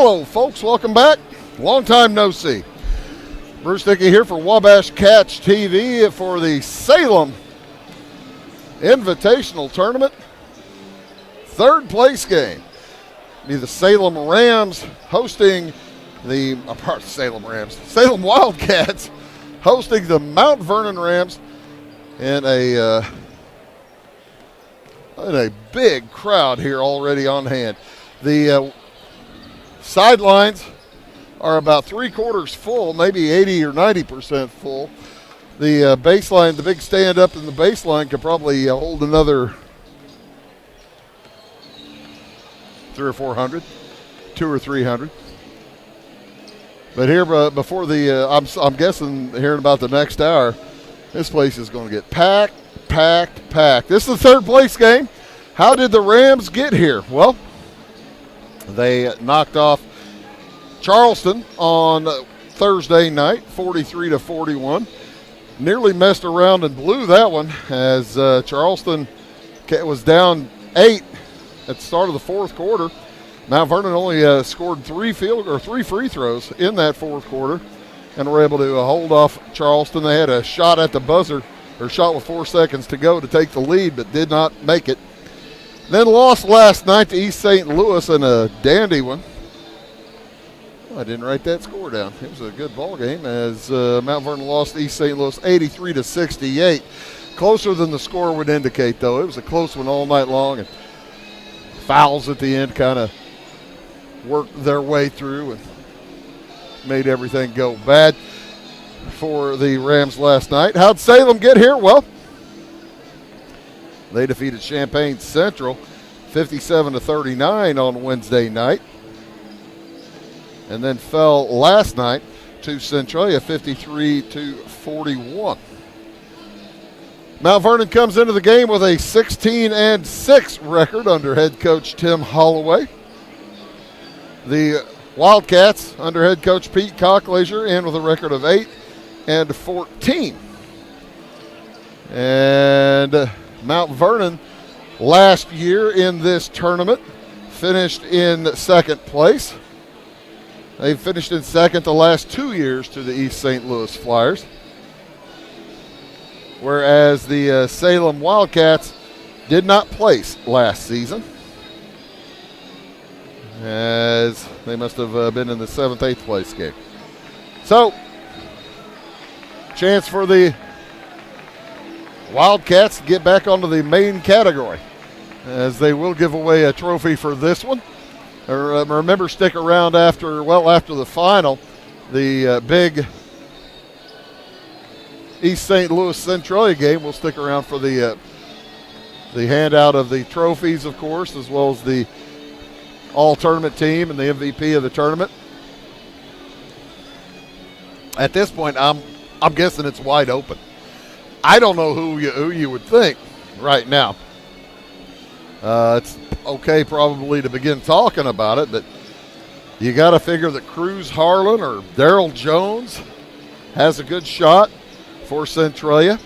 Hello, folks. Welcome back. Long time no see. Bruce Dickey here for Wabash Catch TV for the Salem Invitational Tournament. Third place game. Be the Salem Rams hosting the Salem Wildcats hosting the Mount Vernon Rams in a big crowd here already on hand. The sidelines are about three-quarters full, maybe 80 or 90% full. The baseline, the big stand up in the baseline could probably hold another 300 or 400, 200 or 300. But here before the, I'm guessing here in about the next hour, this place is going to get packed. This is the third place game. How did the Rams get here? Well, they knocked off Charleston on Thursday night, 43-41. Nearly messed around and blew that one as Charleston was down 8 at the start of the fourth quarter. Mount Vernon only scored three free throws in that fourth quarter and were able to hold off Charleston. They had a shot at the buzzer, or shot with 4 seconds to go to take the lead, but did not make it. Then lost last night to East St. Louis in a dandy one. I didn't write that score down. It was a good ball game as Mount Vernon lost to East St. Louis 83-68. Closer than the score would indicate, though. It was a close one all night long, and fouls at the end kind of worked their way through and made everything go bad for the Rams last night. How'd Salem get here? Well, they defeated Champaign Central 57-39 on Wednesday night, and then fell last night to Centralia 53-41. Mount Vernon comes into the game with a 16-6 record under head coach Tim Holloway. The Wildcats under head coach Pete Cockleasure in with a record of 8-14. And Mount Vernon last year in this tournament finished in second place. They've finished in second the last 2 years to the East St. Louis Flyers. Whereas the Salem Wildcats did not place last season, as they must have been in the 7th, 8th place game. So, chance for the Wildcats to get back onto the main category, as they will give away a trophy for this one. Remember, stick around after the final, the big East St. Louis Centralia game. We'll stick around for the handout of the trophies, of course, as well as the all-tournament team and the MVP of the tournament. At this point, I'm guessing it's wide open. I don't know who you would think right now. It's okay probably to begin talking about it, but you got to figure that Cruz Harlan or Daryl Jones has a good shot for Centralia.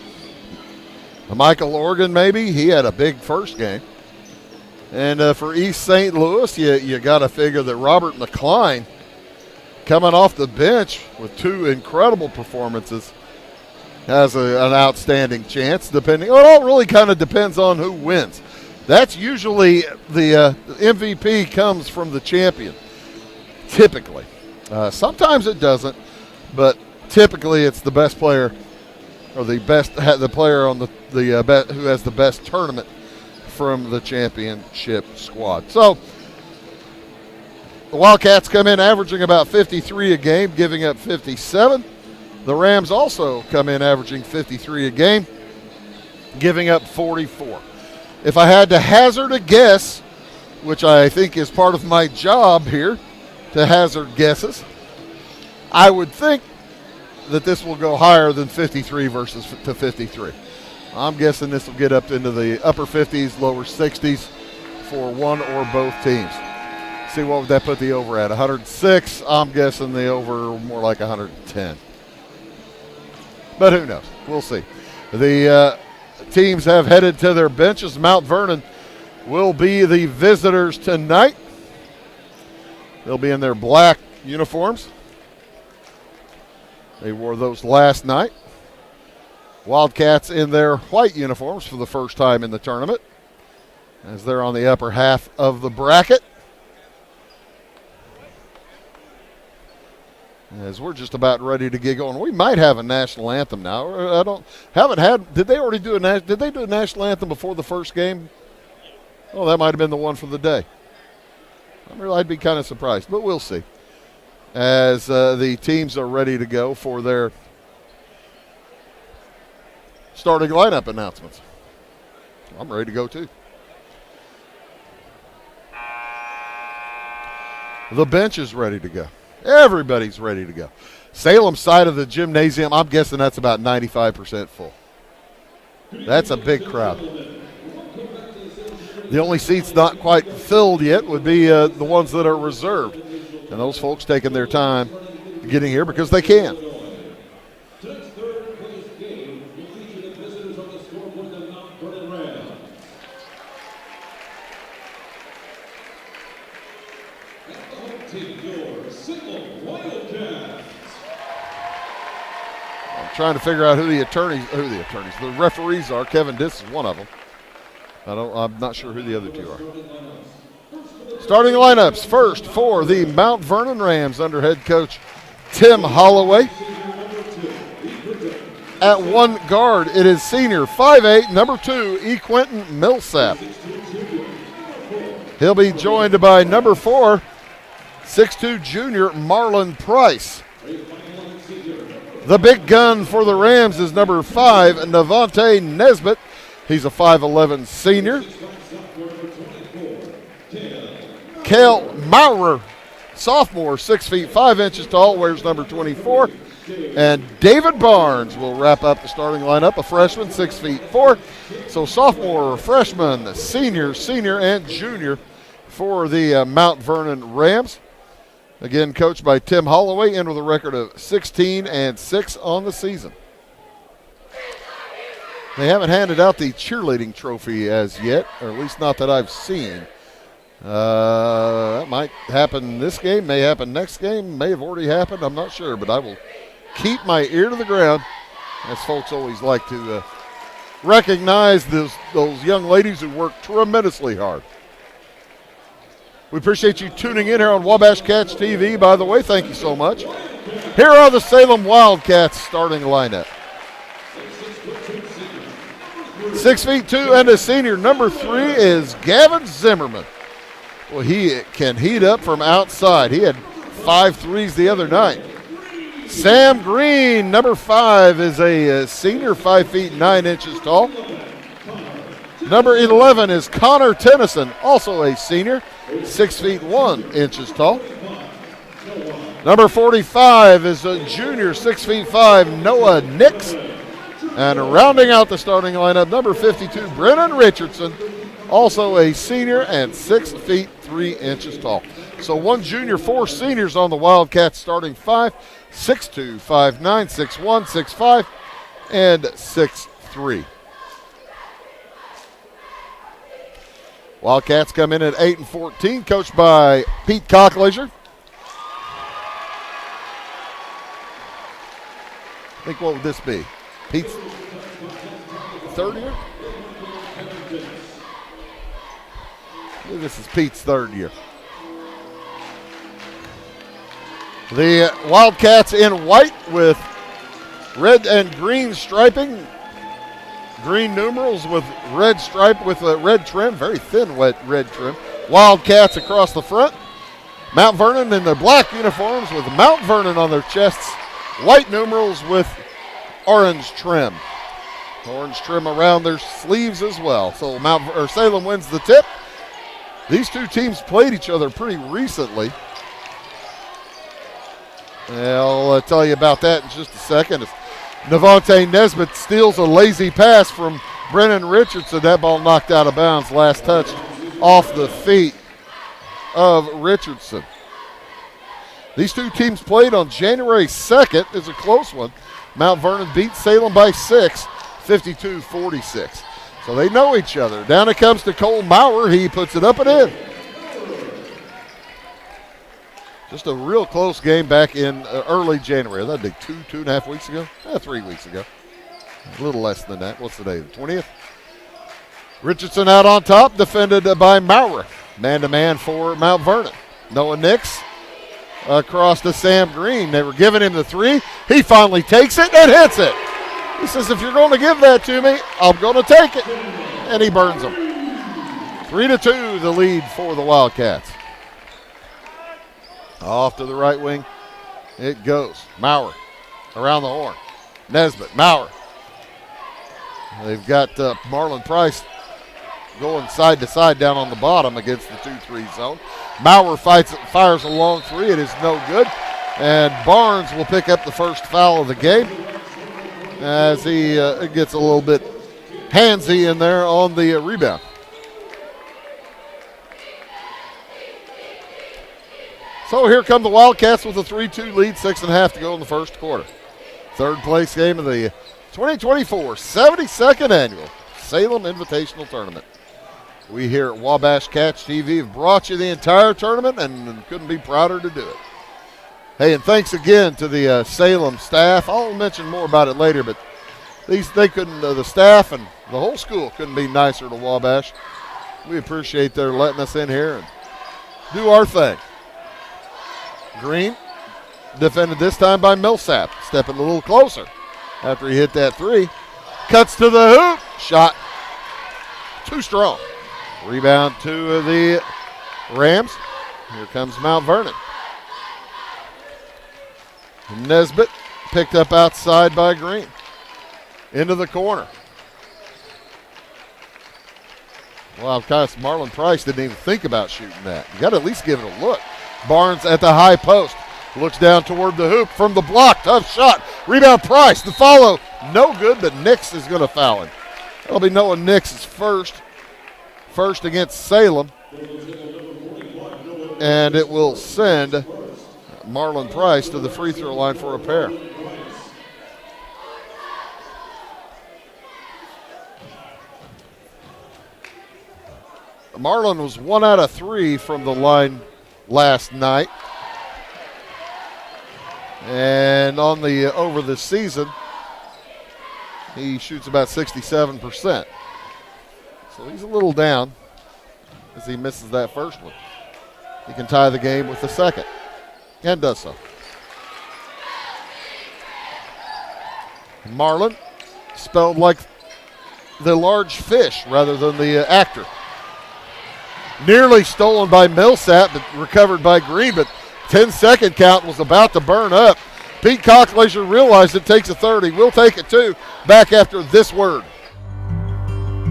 Michael Organ, maybe. He had a big first game. And for East St. Louis, you got to figure that Robert McCline, coming off the bench with 2 incredible performances, has an outstanding chance. It all really kind of depends on who wins. That's usually the MVP comes from the champion, typically. Sometimes it doesn't, but typically it's the best player, or the player on who has the best tournament from the championship squad. So the Wildcats come in averaging about 53 a game, giving up 57. The Rams also come in averaging 53 a game, giving up 44. If I had to hazard a guess, which I think is part of my job here, to hazard guesses, I would think that this will go higher than 53 versus to 53. I'm guessing this will get up into the upper 50s, lower 60s for one or both teams. See, what would that put the over at? 106. I'm guessing the over more like 110. But who knows? We'll see. The teams have headed to their benches. Mount Vernon will be the visitors tonight. They'll be in their black uniforms. They wore those last night. Wildcats in their white uniforms for the first time in the tournament, as they're on the upper half of the bracket. As we're just about ready to get going, we might have a national anthem now. Did they already do did they do a national anthem before the first game? Oh, that might have been the one for the day. I'd be kind of surprised, but we'll see. As the teams are ready to go for their starting lineup announcements. I'm ready to go too. The bench is ready to go. Everybody's ready to go. Salem side of the gymnasium, I'm guessing that's about 95% full. That's a big crowd. The only seats not quite filled yet would be the ones that are reserved. And those folks taking their time getting here because they can. Tonight's third place game will feature the visitors on the scoreboard, the Mount Vernon Rams. And the home team, your Salem Wildcats. I'm trying to figure out who the referees are. Kevin Diss is one of them. I'm not sure who the other two are. Starting lineups first for the Mount Vernon Rams under head coach Tim Holloway. At one guard, it is senior 5'8", number 2, E. Quentin Millsap. He'll be joined by number 4, 6'2", junior Marlon Price. The big gun for the Rams is number 5, Navante Nesbitt. He's a 5'11" senior. Kale Maurer, sophomore, 6 feet 5 inches tall, wears number 24. And David Barnes will wrap up the starting lineup, a freshman, 6 feet 4. So sophomore, freshman, senior, and junior for the Mount Vernon Rams. Again, coached by Tim Holloway, in with a record of 16-6 on the season. They haven't handed out the cheerleading trophy as yet, or at least not that I've seen. That might happen this game, may happen next game, may have already happened, I'm not sure, but I will keep my ear to the ground, as folks always like to recognize those young ladies who work tremendously hard. We appreciate you tuning in here on Wabash Cats TV, by the way, thank you so much. Here are the Salem Wildcats starting lineup. 6 feet 2 and a senior. Number 3 is Gavin Zimmerman. Well, he can heat up from outside. He had 5 threes the other night. Sam Green, number 5, is a senior, 5 feet 9 inches tall. Number 11 is Connor Tennyson, also a senior, 6 feet 1 inches tall. Number 45 is a junior, 6 feet 5, Noah Nix. And rounding out the starting lineup, number 52, Brennan Richardson, also a senior and 6 feet 3 inches tall. So 1 junior, 4 seniors on the Wildcats starting 5, 6'2", 5'9", 6'1", 6'5", and 6'3". Wildcats come in at 8-14, coached by Pete Cockleisure. I think, what would this be? Pete's third year? I believe this is Pete's third year. The Wildcats in white with red and green striping. Green numerals with red stripe with a red trim, very thin red trim. Wildcats across the front. Mount Vernon in their black uniforms with Mount Vernon on their chests. White numerals with orange trim. Orange trim around their sleeves as well. So Salem wins the tip. These two teams played each other pretty recently. I'll tell you about that in just a second. Navante Nesbitt steals a lazy pass from Brennan Richardson. That ball knocked out of bounds, last touch off the feet of Richardson. These two teams played on January 2nd. It's a close one. Mount Vernon beat Salem by 6, 52-46. So they know each other. Down it comes to Cole Maurer. He puts it up and in. Just a real close game back in early January. That'd be 2.5 weeks ago? 3 weeks ago. A little less than that. What's the day? The 20th? Richardson out on top, defended by Maurer. Man-to-man for Mount Vernon. Noah Nix across to Sam Green. They were giving him the three. He finally takes it and hits it. He says, if you're going to give that to me, I'm going to take it. And he burns them. 3-2, the lead for the Wildcats. Off to the right wing it goes. Maurer around the horn. Nesbitt, Maurer. They've got Marlon Price going side to side down on the bottom against the 2-3 zone. Maurer fires a long three. It is no good. And Barnes will pick up the first foul of the game as he gets a little bit handsy in there on the rebound. So here come the Wildcats with a 3-2 lead, 6.5 to go in the first quarter. Third place game of the 2024 72nd Annual Salem Invitational Tournament. We here at Wabash Cats TV have brought you the entire tournament and couldn't be prouder to do it. Hey, and thanks again to the Salem staff. I'll mention more about it later, but the staff and the whole school couldn't be nicer to Wabash. We appreciate their letting us in here and do our thing. Green, defended this time by Millsap, stepping a little closer after he hit that three. Cuts to the hoop, shot too strong. Rebound to the Rams. Here comes Mount Vernon. Nesbitt picked up outside by Green. Into the corner. Well, Marlon Price didn't even think about shooting that. You got to at least give it a look. Barnes at the high post. Looks down toward the hoop from the block. Tough shot. Rebound Price. The follow. No good, but Nix is going to foul him. That'll be Noah Nix's first against Salem. And it will send Marlon Price to the free throw line for a pair. Marlon was 1 out of 3 from the line last night. And over the season, he shoots about 67%. So he's a little down as he misses that first one. He can tie the game with the second, and does so. Marlon, spelled like the large fish rather than the actor. Nearly stolen by Millsap, but recovered by Green, but 10-second count was about to burn up. Pete Cockleisure realized it takes a 30. We'll take it too. Back after this word.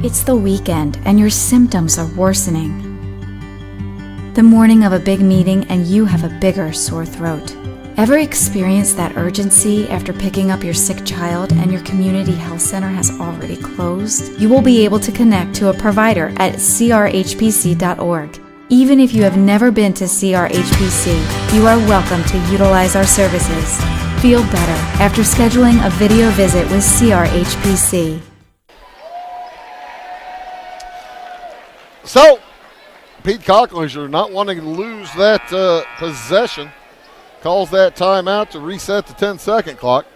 It's the weekend and your symptoms are worsening. The morning of a big meeting and you have a bigger sore throat. Ever experienced that urgency after picking up your sick child and your community health center has already closed? You will be able to connect to a provider at crhpc.org. Even if you have never been to CRHPC, you are welcome to utilize our services. Feel better after scheduling a video visit with CRHPC. So, Pete Cockleisure not wanting to lose that possession, calls that timeout to reset the 10-second clock.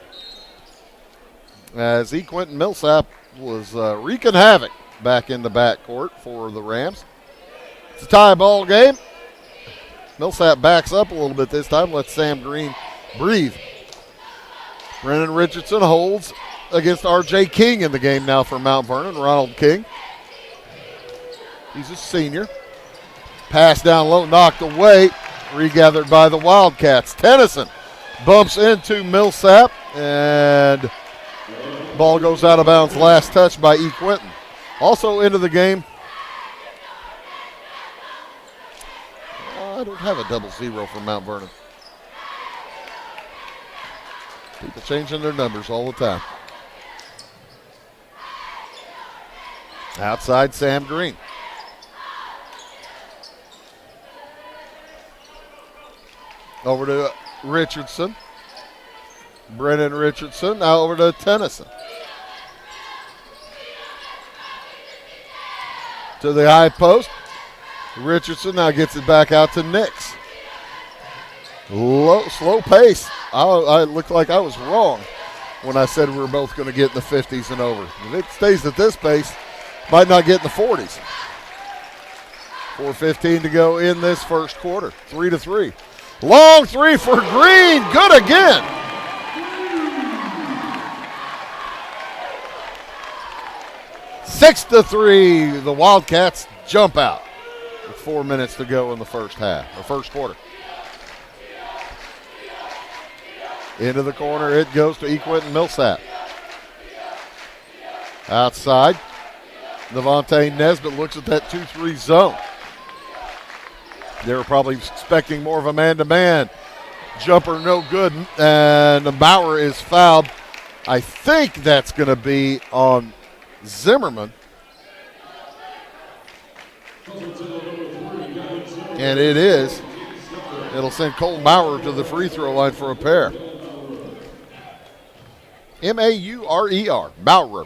As Quentin Millsap was wreaking havoc back in the backcourt for the Rams. It's a tie ball game. Millsap backs up a little bit this time, lets Sam Green breathe. Brennan Richardson holds against R.J. King in the game now for Mount Vernon, Ronald King. He's a senior. Pass down low, knocked away, regathered by the Wildcats. Tennyson bumps into Millsap, and ball goes out of bounds. Last touch by Quentin. Also into the game, I don't have a 0 for Mount Vernon. People changing their numbers all the time. Outside Sam Green. Over to Richardson. Brennan Richardson. Now over to Tennyson. To the high post. Richardson now gets it back out to Nix. Slow pace. I looked like I was wrong when I said we were both going to get in the 50s and over. If it stays at this pace, might not get in the 40s. 4:15 to go in this first quarter. 3-3. Long three for Green. Good again. 6-3. The Wildcats jump out with 4 minutes to go in the first quarter. Into the corner, it goes to Quentin Millsap. Outside, Devontae Nesbitt looks at that 2-3 zone. They were probably expecting more of a man-to-man. Jumper no good, and Bauer is fouled. I think that's going to be on Zimmerman. And it is. It'll send Colton Bauer to the free throw line for a pair. Maurer, Bauer.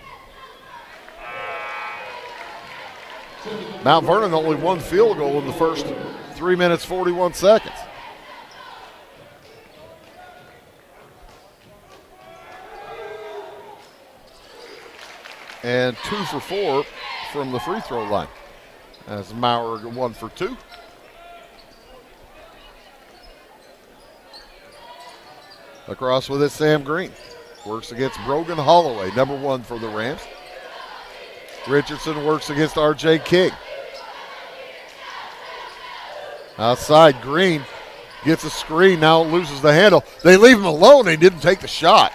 Mount Vernon only one field goal in the first 3 minutes, 41 seconds. And 2 for 4 from the free throw line. As Maurer 1 for 2. Across with it, Sam Green. Works against Brogan Holloway, number 1 for the Rams. Richardson works against R.J. King. Outside, Green gets a screen, now loses the handle. They leave him alone, he didn't take the shot.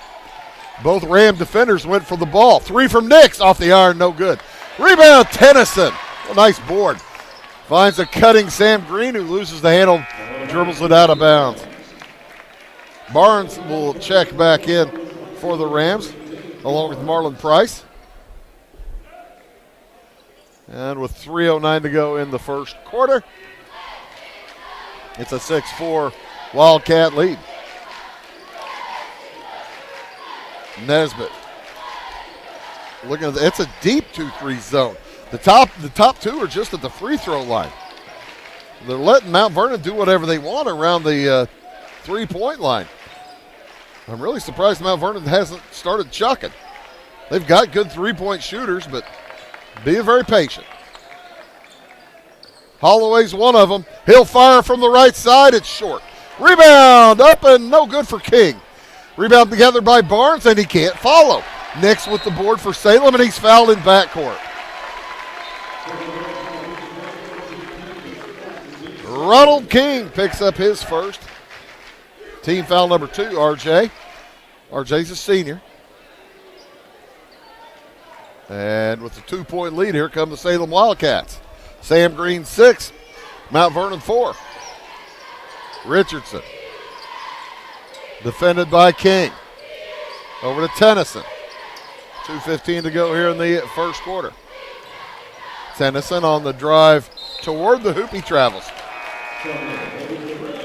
Both Ram defenders went for the ball. 3 from Nix, off the iron, no good. Rebound, Tennyson. A nice board. Finds a cutting Sam Green, who loses the handle, dribbles it out of bounds. Barnes will check back in for the Rams, along with Marlon Price. And with 3:09 to go in the first quarter, it's a 6-4 Wildcat lead. Nesbitt. Looking at it's a deep 2-3 zone. The top two are just at the free throw line. They're letting Mount Vernon do whatever they want around the 3-point line. I'm really surprised Mount Vernon hasn't started chucking. They've got good 3-point shooters, but being very patient. Holloway's one of them. He'll fire from the right side. It's short. Rebound up and no good for King. Rebound together by Barnes, and he can't follow. Nix with the board for Salem, and he's fouled in backcourt. Ronald King picks up his first. Team foul number 2, RJ. RJ's a senior. And with the 2-point lead, here come the Salem Wildcats. Sam Green 6, Mount Vernon 4. Richardson. Defended by King. Over to Tennyson. 2:15 to go here in the first quarter. Tennyson on the drive toward the hoop. He travels.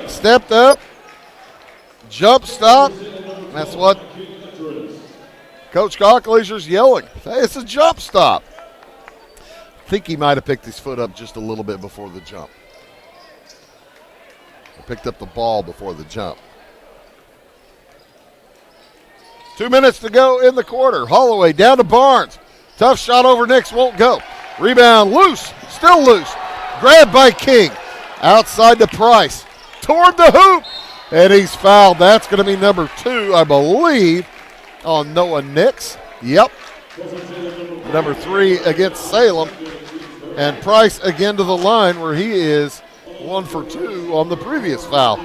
Stepped up. Jump stop. That's what Coach Cockleaser's yelling. Hey, it's a jump stop. I think he might have picked his foot up just a little bit before the jump. Picked up the ball before the jump. 2 minutes to go in the quarter. Holloway down to Barnes. Tough shot over Nix, won't go. Rebound loose, still loose. Grabbed by King. Outside to Price. Toward the hoop. And he's fouled. That's going to be number 2, I believe, on Noah Nix. Yep. Number 3 against Salem. And Price again to the line where he is 1 for 2 on the previous foul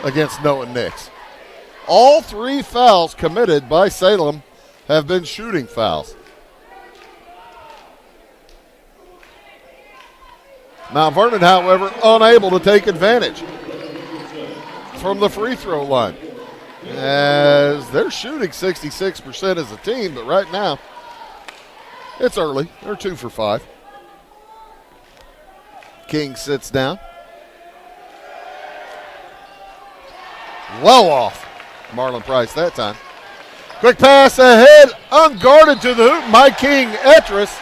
against Noah Nix. All 3 fouls committed by Salem have been shooting fouls. Mount Vernon, however, unable to take advantage from the free throw line, as they're shooting 66% as a team, but right now it's early. They're 2 for 5. King sits down. Well off Marlon Price that time. Quick pass ahead, unguarded to the hoop by King Etris,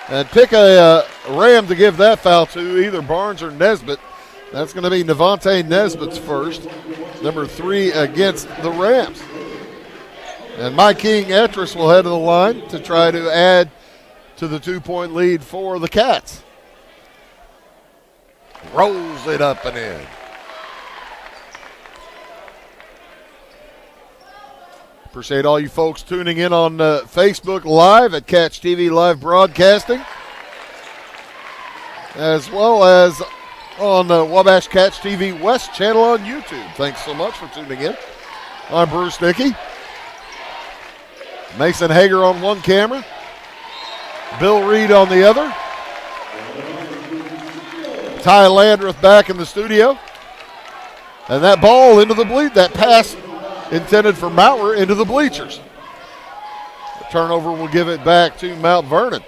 and pick a Ram to give that foul to either Barnes or Nesbitt. That's going to be Devontae Nesbitt's first. number 3 against the Rams. And My King Etris will head to the line to try to add to the 2-point lead for the Cats. Rolls it up and in. Appreciate all you folks tuning in on Facebook Live at Catch TV Live Broadcasting, as well as on Wabash Catch TV West channel on YouTube. Thanks so much for tuning in. I'm Bruce Nickey. Mason Hager on one camera, Bill Reed on the other. Ty Landreth back in the studio. And that ball into the that pass intended for Maurer into the bleachers. The turnover will give it back to Mount Vernon.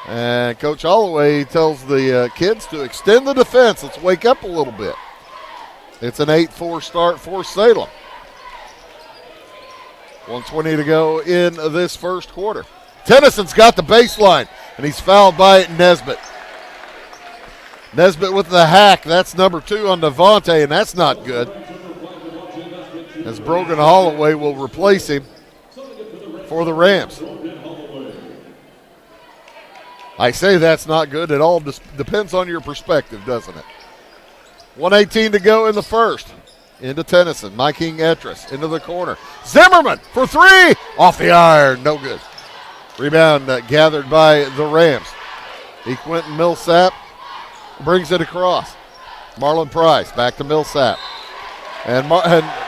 And Coach Holloway tells the kids to extend the defense. Let's wake up a little bit. It's an 8-4 start for Salem. 1:20 to go in this first quarter. Tennyson's got the baseline, and he's fouled by Nesbitt. Nesbitt with the hack. That's number 2 on Devontae, and that's not good. As Brogan Holloway will replace him for the Rams. I say that's not good. It all depends on your perspective, doesn't it? 1:18 to go in the first. Into Tennyson. My King Etris into the corner. Zimmerman for 3. Off the iron. No good. Rebound gathered by the Rams. Quentin Millsap brings it across. Marlon Price back to Millsap. And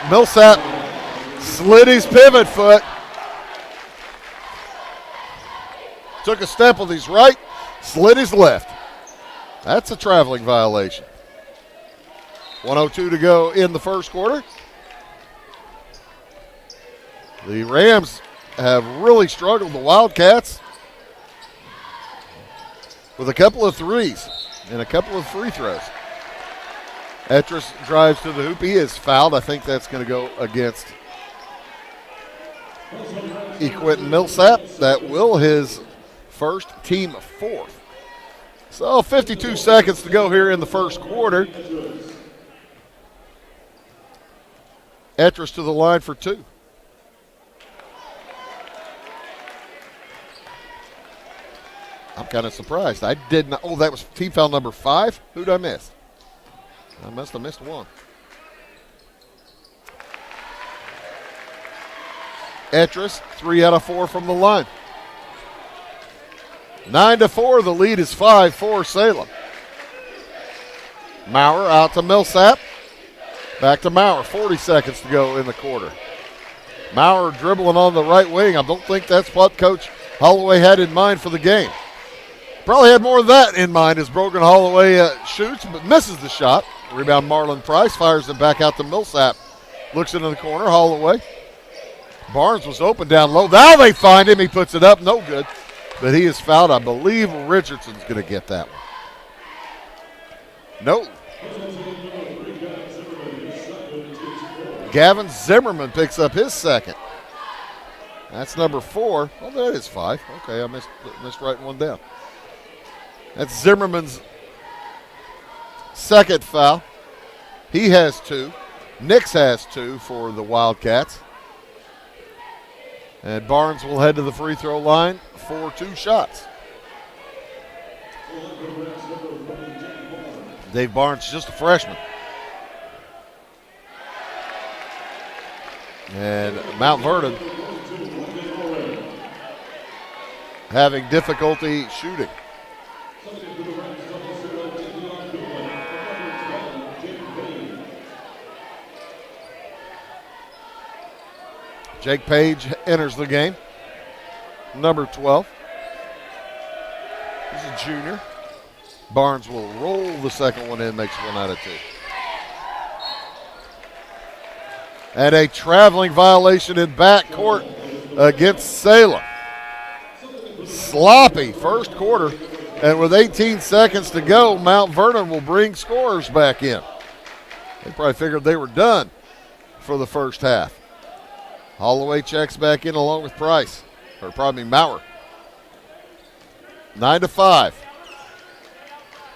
Millsap slid his pivot foot. Took a step with his right, slid his left. That's a traveling violation. 1:02 to go in the first quarter. The Rams have really struggled, the Wildcats, with a couple of threes and a couple of free throws. Etris drives to the hoop. He is fouled. I think that's going to go against Quentin Millsap. That will his first, team 4th. So 52 seconds to go here in the first quarter. Etris to the line for 2. I'm kind of surprised. I did not. Oh, that was team foul number 5. Who'd I miss? I must have missed one. Etris, 3 out of 4 from the line. 9-4, the lead is 5 for Salem. Maurer out to Millsap. Back to Maurer, 40 seconds to go in the quarter. Maurer dribbling on the right wing. I don't think that's what Coach Holloway had in mind for the game. Probably had more of that in mind as Brogan Holloway shoots, but misses the shot. Rebound Marlon Price, fires it back out to Millsap. Looks into the corner, Holloway. Barnes was open down low. Now they find him. He puts it up, no good. But he is fouled. I believe Richardson's going to get that one. No. Gavin Zimmerman picks up his second. That's number 4. Oh, that is 5. Okay, I missed writing one down. That's Zimmerman's second foul. He has 2. Nix has 2 for the Wildcats. And Barnes will head to the free throw line for 2 shots. Dave Barnes, just a freshman. And Mount Vernon having difficulty shooting. Jake Page enters the game, number 12. He's a junior. Barnes will roll the second one in, makes 1 out of 2. And a traveling violation in backcourt against Salem. Sloppy first quarter, and with 18 seconds to go, Mount Vernon will bring scorers back in. They probably figured they were done for the first half. Holloway checks back in along with Price, or probably Maurer. 9-5.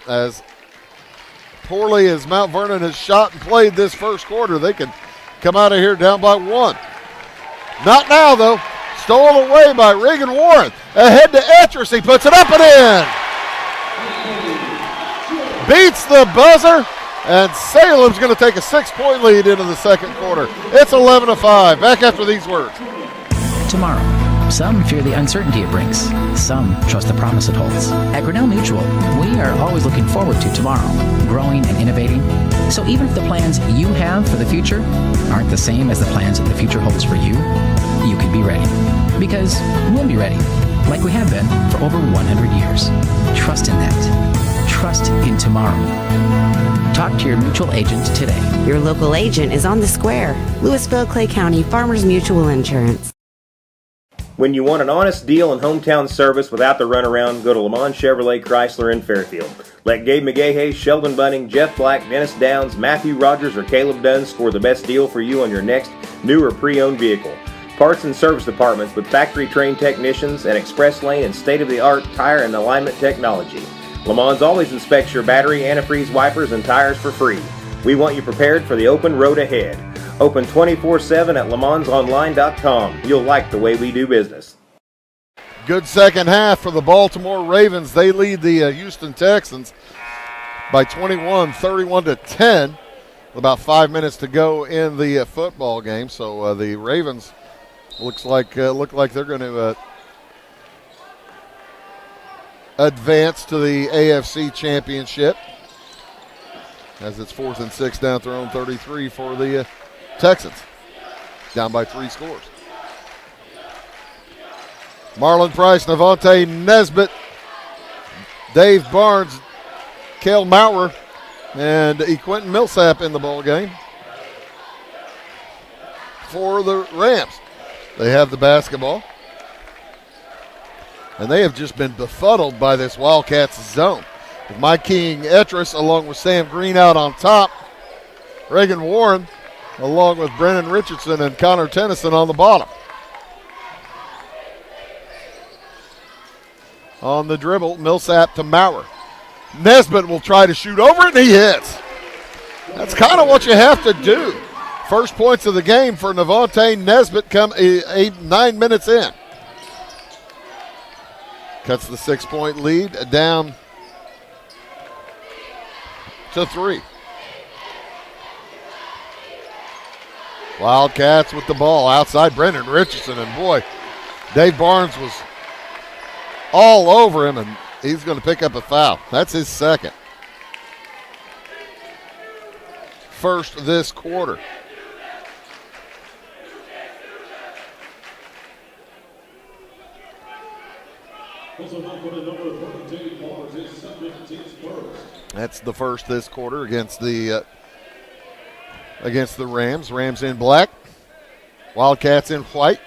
As poorly as Mount Vernon has shot and played this first quarter, they can come out of here down by 1. Not now, though. Stolen away by Reagan Warren. Ahead to Etris. He puts it up and in. Beats the buzzer. And Salem's going to take a 6-point lead into the second quarter. It's 11-5. Back after these words. Tomorrow. Some fear the uncertainty it brings. Some trust the promise it holds. At Grinnell Mutual, we are always looking forward to tomorrow, growing and innovating. So even if the plans you have for the future aren't the same as the plans that the future holds for you, you can be ready. Because we'll be ready, like we have been for over 100 years. Trust in that. Trust in tomorrow. Talk to your mutual agent today. Your local agent is on the square. Louisville, Clay County Farmers Mutual Insurance. When you want an honest deal and hometown service without the runaround, go to Lamont Chevrolet Chrysler in Fairfield. Let Gabe McGahey, Sheldon Bunning, Jeff Black, Dennis Downs, Matthew Rogers, or Caleb Dunn score the best deal for you on your next new or pre-owned vehicle. Parts and service departments with factory-trained technicians and express lane and state-of-the-art tire and alignment technology. Lamont always inspects your battery, antifreeze, wipers, and tires for free. We want you prepared for the open road ahead. Open 24/7 at LeMansOnline.com. You'll like the way we do business. Good second half for the Baltimore Ravens. They lead the Houston Texans by 21, 31-10. About 5 minutes to go in the football game. So the Ravens look like they're going to advance to the AFC Championship. As it's 4th and 6 down at their own 33 for the Texans. Down by 3 scores. Marlon Price, Navonte Nesbitt, Dave Barnes, Cale Maurer, and Quentin Millsap in the ball game for the Rams. They have the basketball. And they have just been befuddled by this Wildcats zone. With Mike King Etris along with Sam Green out on top. Reagan Warren along with Brennan Richardson and Connor Tennyson on the bottom. On the dribble, Millsap to Maurer. Nesbitt will try to shoot over it, and he hits. That's kind of what you have to do. First points of the game for Navonte Nesbitt come 9 minutes in. Cuts the 6-point lead down to 3. Wildcats with the ball outside Brendan Richardson, and boy, Dave Barnes was all over him, and he's going to pick up a foul. That's his second. First this quarter. That's the first this quarter against the Rams. Rams in black. Wildcats in white.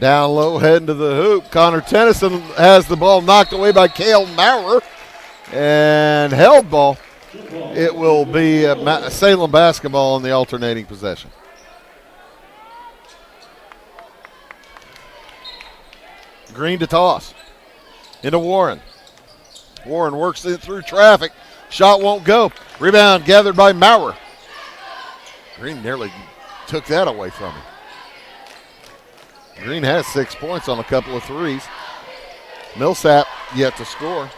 Down low, heading to the hoop. Connor Tennyson has the ball knocked away by Cale Maurer. And held ball. It will be Salem basketball in the alternating possession. Green to toss. Into Warren. Warren works it through traffic. Shot won't go. Rebound gathered by Maurer. Green nearly took that away from him. Green has 6 points on a couple of threes. Millsap yet to score.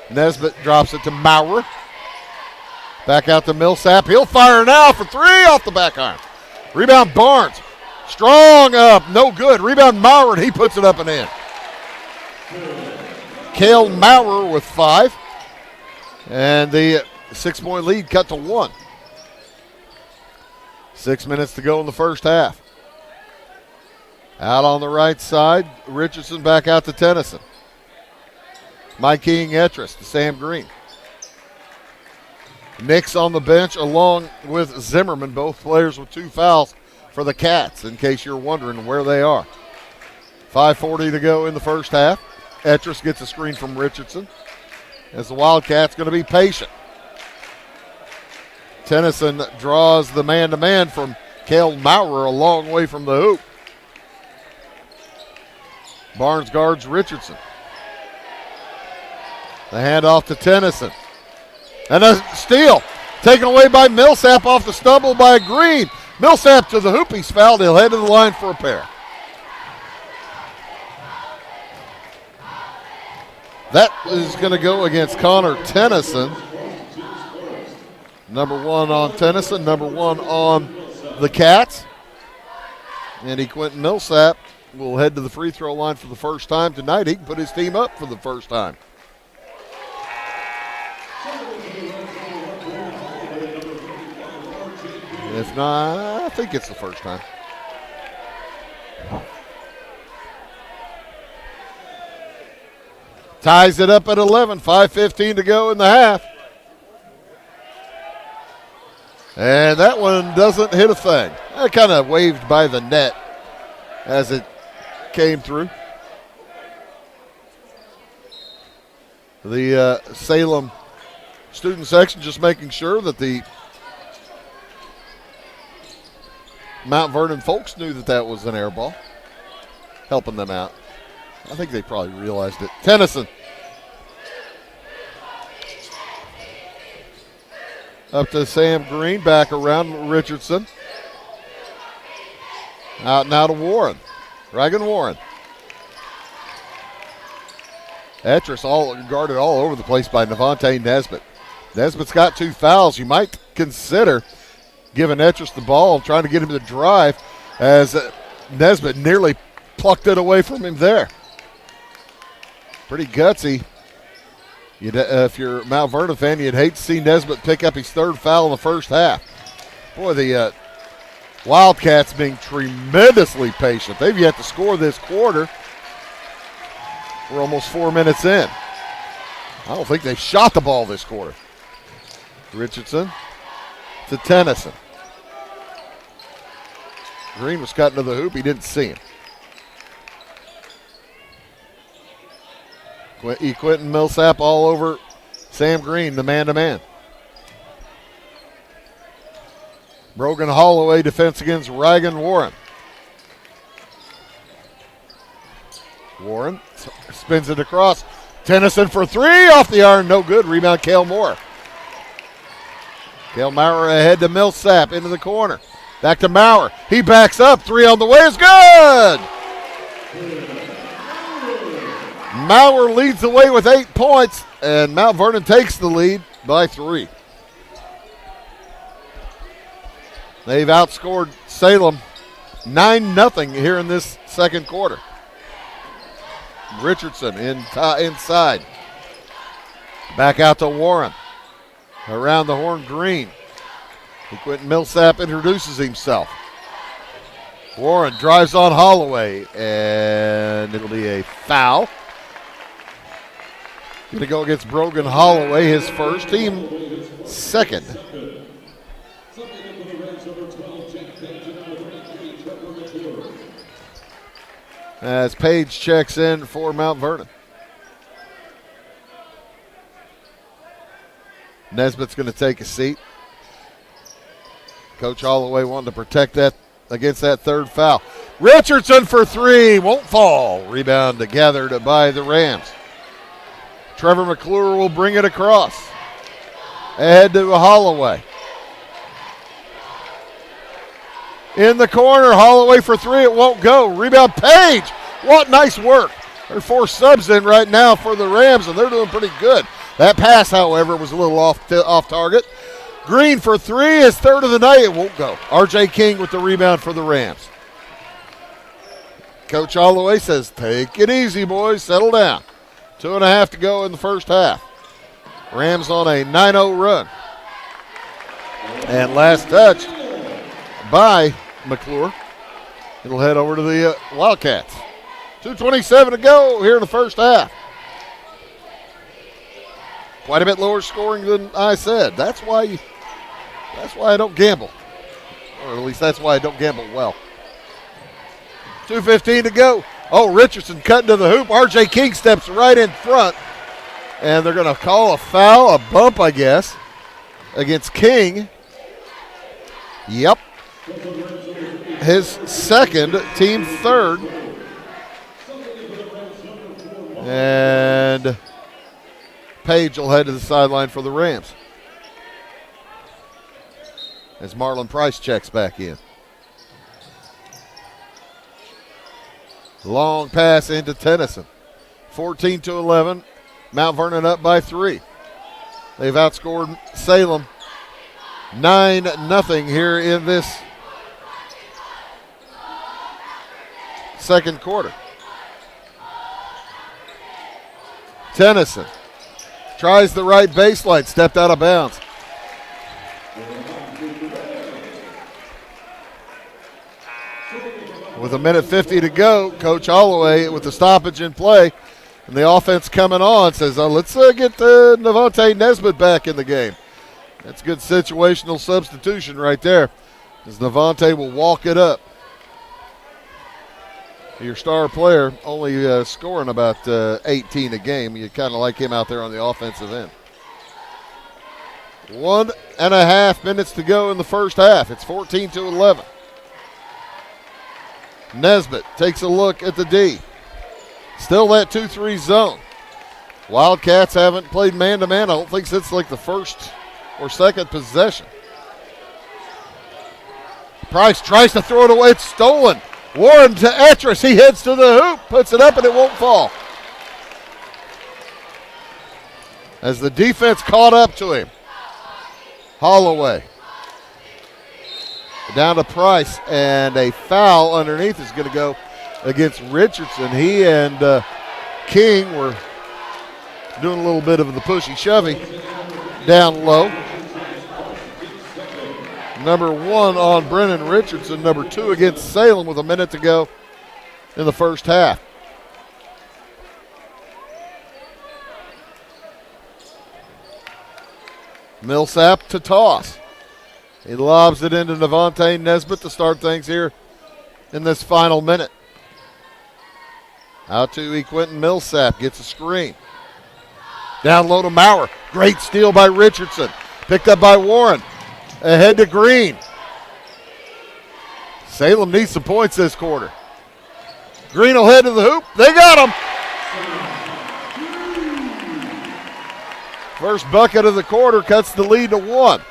Nesbitt drops it to Maurer. Back out to Millsap. He'll fire now for 3 off the back iron. Rebound Barnes. Strong up. No good. Rebound Maurer, and he puts it up and in. Cale Maurer with 5. And the 6-point lead cut to 1. 6 minutes to go in the first half. Out on the right side, Richardson back out to Tennyson. Mike King Etris to Sam Green. Nix on the bench along with Zimmerman, both players with 2 fouls for the Cats, in case you're wondering where they are. 5:40 to go in the first half. Etris gets a screen from Richardson as the Wildcats going to be patient. Tennyson draws the man-to-man from Cale Maurer a long way from the hoop. Barnes guards Richardson. The handoff to Tennyson. And a steal Taken away by Millsap off the stumble by Green. Millsap to the hoop. He's fouled. He'll head to the line for a pair. That is going to go against Connor Tennyson. Number 1 on Tennyson, number 1 on the Cats. And Quentin Millsap will head to the free throw line for the first time tonight. He can put his team up for the first time. If not, I think it's the first time. Ties it up at 11, 5:15 to go in the half. And that one doesn't hit a thing. That kind of waved by the net as it came through. The Salem student section just making sure that the Mount Vernon folks knew that that was an air ball, helping them out. I think they probably realized it. Tennyson. Up to Sam Green, back around Richardson. Out now to Warren. Reagan Warren. Etris all guarded all over the place by Nevontae Nesbitt. Nesbitt's got 2 fouls. You might consider giving Etris the ball and trying to get him to drive as Nesbitt nearly plucked it away from him there. Pretty gutsy. If you're a Mount Vernon fan, you'd hate to see Nesbitt pick up his 3rd foul in the first half. Boy, the Wildcats being tremendously patient. They've yet to score this quarter. We're almost 4 minutes in. I don't think they shot the ball this quarter. Richardson to Tennyson. Green was cutting to the hoop. He didn't see him. Quentin Millsap all over Sam Green, the man-to-man. Brogan Holloway defense against Reagan Warren. Warren spins it across. Tennyson for 3 off the iron. No good. Rebound, Cale Moore. Cale Maurer ahead to Millsap into the corner. Back to Maurer. He backs up. 3 on the way is good. Maurer leads the way with 8 points, and Mount Vernon takes the lead by 3. They've outscored Salem 9-0 here in this second quarter. Richardson inside. Back out to Warren. Around the horn, Green. Quentin Millsap introduces himself. Warren drives on Holloway, and it'll be a foul. Going to go against Brogan Holloway, his first, team second. As Page checks in for Mount Vernon. Nesbitt's going to take a seat. Coach Holloway wanting to protect that against that 3rd foul. Richardson for 3, won't fall. Rebound gathered by the Rams. Trevor McClure will bring it across. Ahead to Holloway. In the corner, Holloway for 3, it won't go. Rebound, Page. What nice work. There are 4 subs in right now for the Rams, and they're doing pretty good. That pass, however, was a little off target. Green for 3, his 3rd of the night, it won't go. R.J. King with the rebound for the Rams. Coach Holloway says, take it easy, boys, settle down. 2.5 to go in the first half. Rams on a 9-0 run. And last touch by McClure. It'll head over to the Wildcats. 2:27 to go here in the first half. Quite a bit lower scoring than I said. That's why I don't gamble. Or at least that's why I don't gamble well. 2:15 to go. Oh, Richardson cutting to the hoop. R.J. King steps right in front. And they're going to call a foul, a bump, I guess, against King. Yep. His second, team 3rd. And Page will head to the sideline for the Rams. as Marlon Price checks back in. Long pass into Tennyson. 14-11. Mount Vernon up by 3. They've outscored Salem 9-0 here in this second quarter. Tennyson tries the right baseline, stepped out of bounds. With 1:50 to go, Coach Holloway with the stoppage in play, and the offense coming on says, let's get Navante Nesbitt back in the game. That's good situational substitution right there, as Navante will walk it up. Your star player only scoring about 18 a game. You kind of like him out there on the offensive end. 1.5 minutes to go in the first half. It's 14-11. Nesbitt takes a look at the D. Still that 2-3 zone. Wildcats haven't played man-to-man, I don't think, since like the first or second possession. Price tries to throw it away. It's stolen. Warren to Etris. He heads to the hoop, puts it up, and it won't fall. As the defense caught up to him. Holloway. Down to Price, and a foul underneath is going to go against Richardson. He and King were doing a little bit of the pushy-shovey down low. Number 1 on Brennan Richardson, number 2 against Salem with a minute to go in the first half. Millsap to toss. He lobs it into Navante Nesbitt to start things here in this final minute. Out to Quentin Millsap, gets a screen. Down low to Maurer. Great steal by Richardson. Picked up by Warren. Ahead to Green. Salem needs some points this quarter. Green will head to the hoop. They got him. First bucket of the quarter cuts the lead to 1.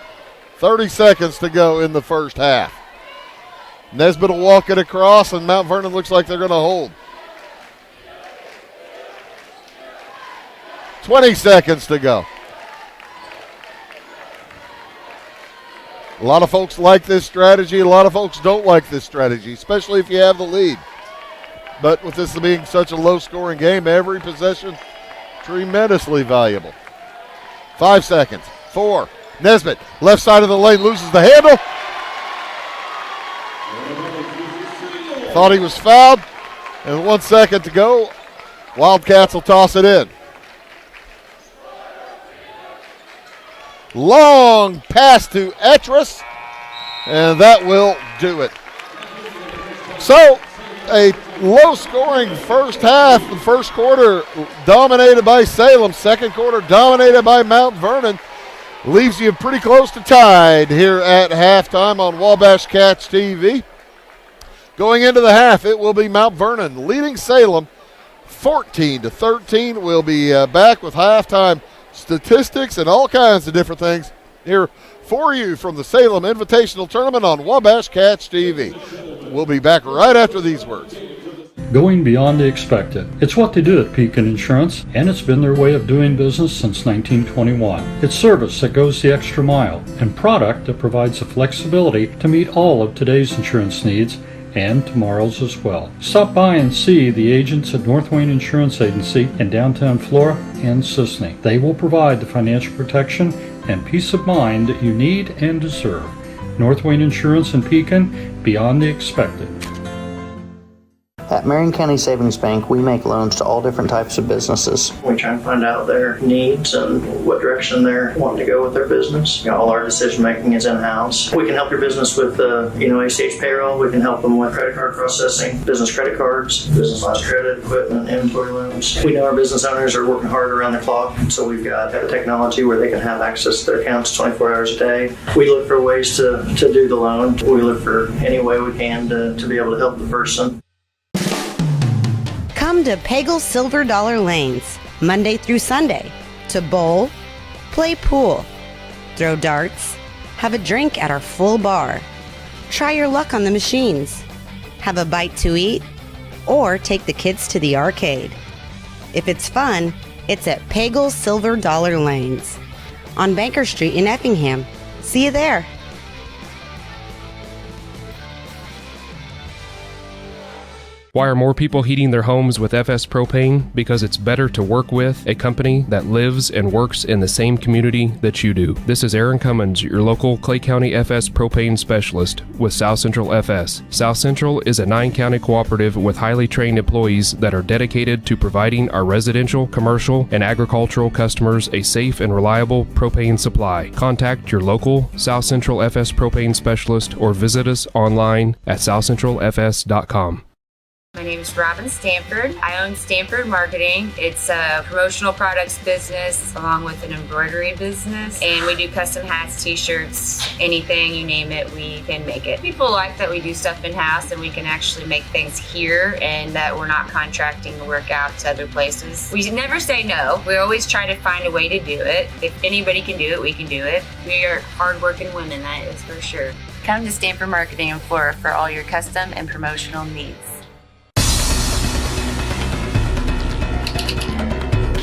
30 seconds to go in the first half. Nesbitt will walk it across, and Mount Vernon looks like they're going to hold. 20 seconds to go. A lot of folks like this strategy. A lot of folks don't like this strategy, especially if you have the lead. But with this being such a low-scoring game, every possession tremendously valuable. 5 seconds. 4. Nesbitt, left side of the lane, loses the handle. Thought he was fouled. And 1 second to go. Wildcats will toss it in. Long pass to Etris, and that will do it. So, a low-scoring first half. The first quarter dominated by Salem. Second quarter dominated by Mount Vernon. Leaves you pretty close to tied here at halftime on Wabash Cats TV. Going into the half, it will be Mount Vernon leading Salem 14-13. We'll be back with halftime statistics and all kinds of different things here for you from the Salem Invitational Tournament on Wabash Cats TV. We'll be back right after these words. Going beyond the expected. It's what they do at Pekin Insurance, and it's been their way of doing business since 1921. It's service that goes the extra mile, and product that provides the flexibility to meet all of today's insurance needs and tomorrow's as well. Stop by and see the agents at North Wayne Insurance Agency in downtown Flora and Sisney. They will provide the financial protection and peace of mind that you need and deserve. North Wayne Insurance in Pekin, beyond the expected. At Marion County Savings Bank, we make loans to all different types of businesses. We try and find out their needs and what direction they're wanting to go with their business. All our decision making is in-house. We can help your business with ACH payroll. We can help them with credit card processing, business credit cards, business lines of credit, equipment, inventory loans. We know our business owners are working hard around the clock, so we've got technology where they can have access to their accounts 24 hours a day. We look for ways to do the loan. We look for any way we can to be able to help the person. Come to Pagel Silver Dollar Lanes, Monday through Sunday, to bowl, play pool, throw darts, Have a drink at our full bar. Try your luck on the machines. Have a bite to eat, or take the kids to the arcade. If it's fun, it's at Pagel's Silver Dollar Lanes on Banker Street in Effingham. See you there. Why are more people heating their homes with FS Propane? Because it's better to work with a company that lives and works in the same community that you do. This is Aaron Cummins, your local Clay County FS Propane specialist with South Central FS. South Central is a 9-county cooperative with highly trained employees that are dedicated to providing our residential, commercial, and agricultural customers a safe and reliable propane supply. Contact your local South Central FS Propane specialist or visit us online at southcentralfs.com. My name is Robin Stanford. I own Stanford Marketing. It's a promotional products business along with an embroidery business. And we do custom hats, t-shirts, anything, you name it, we can make it. People like that we do stuff in-house and we can actually make things here and that we're not contracting the work out to other places. We never say no. We always try to find a way to do it. If anybody can do it, we can do it. We are hardworking women, that is for sure. Come to Stanford Marketing in Flora for all your custom and promotional needs.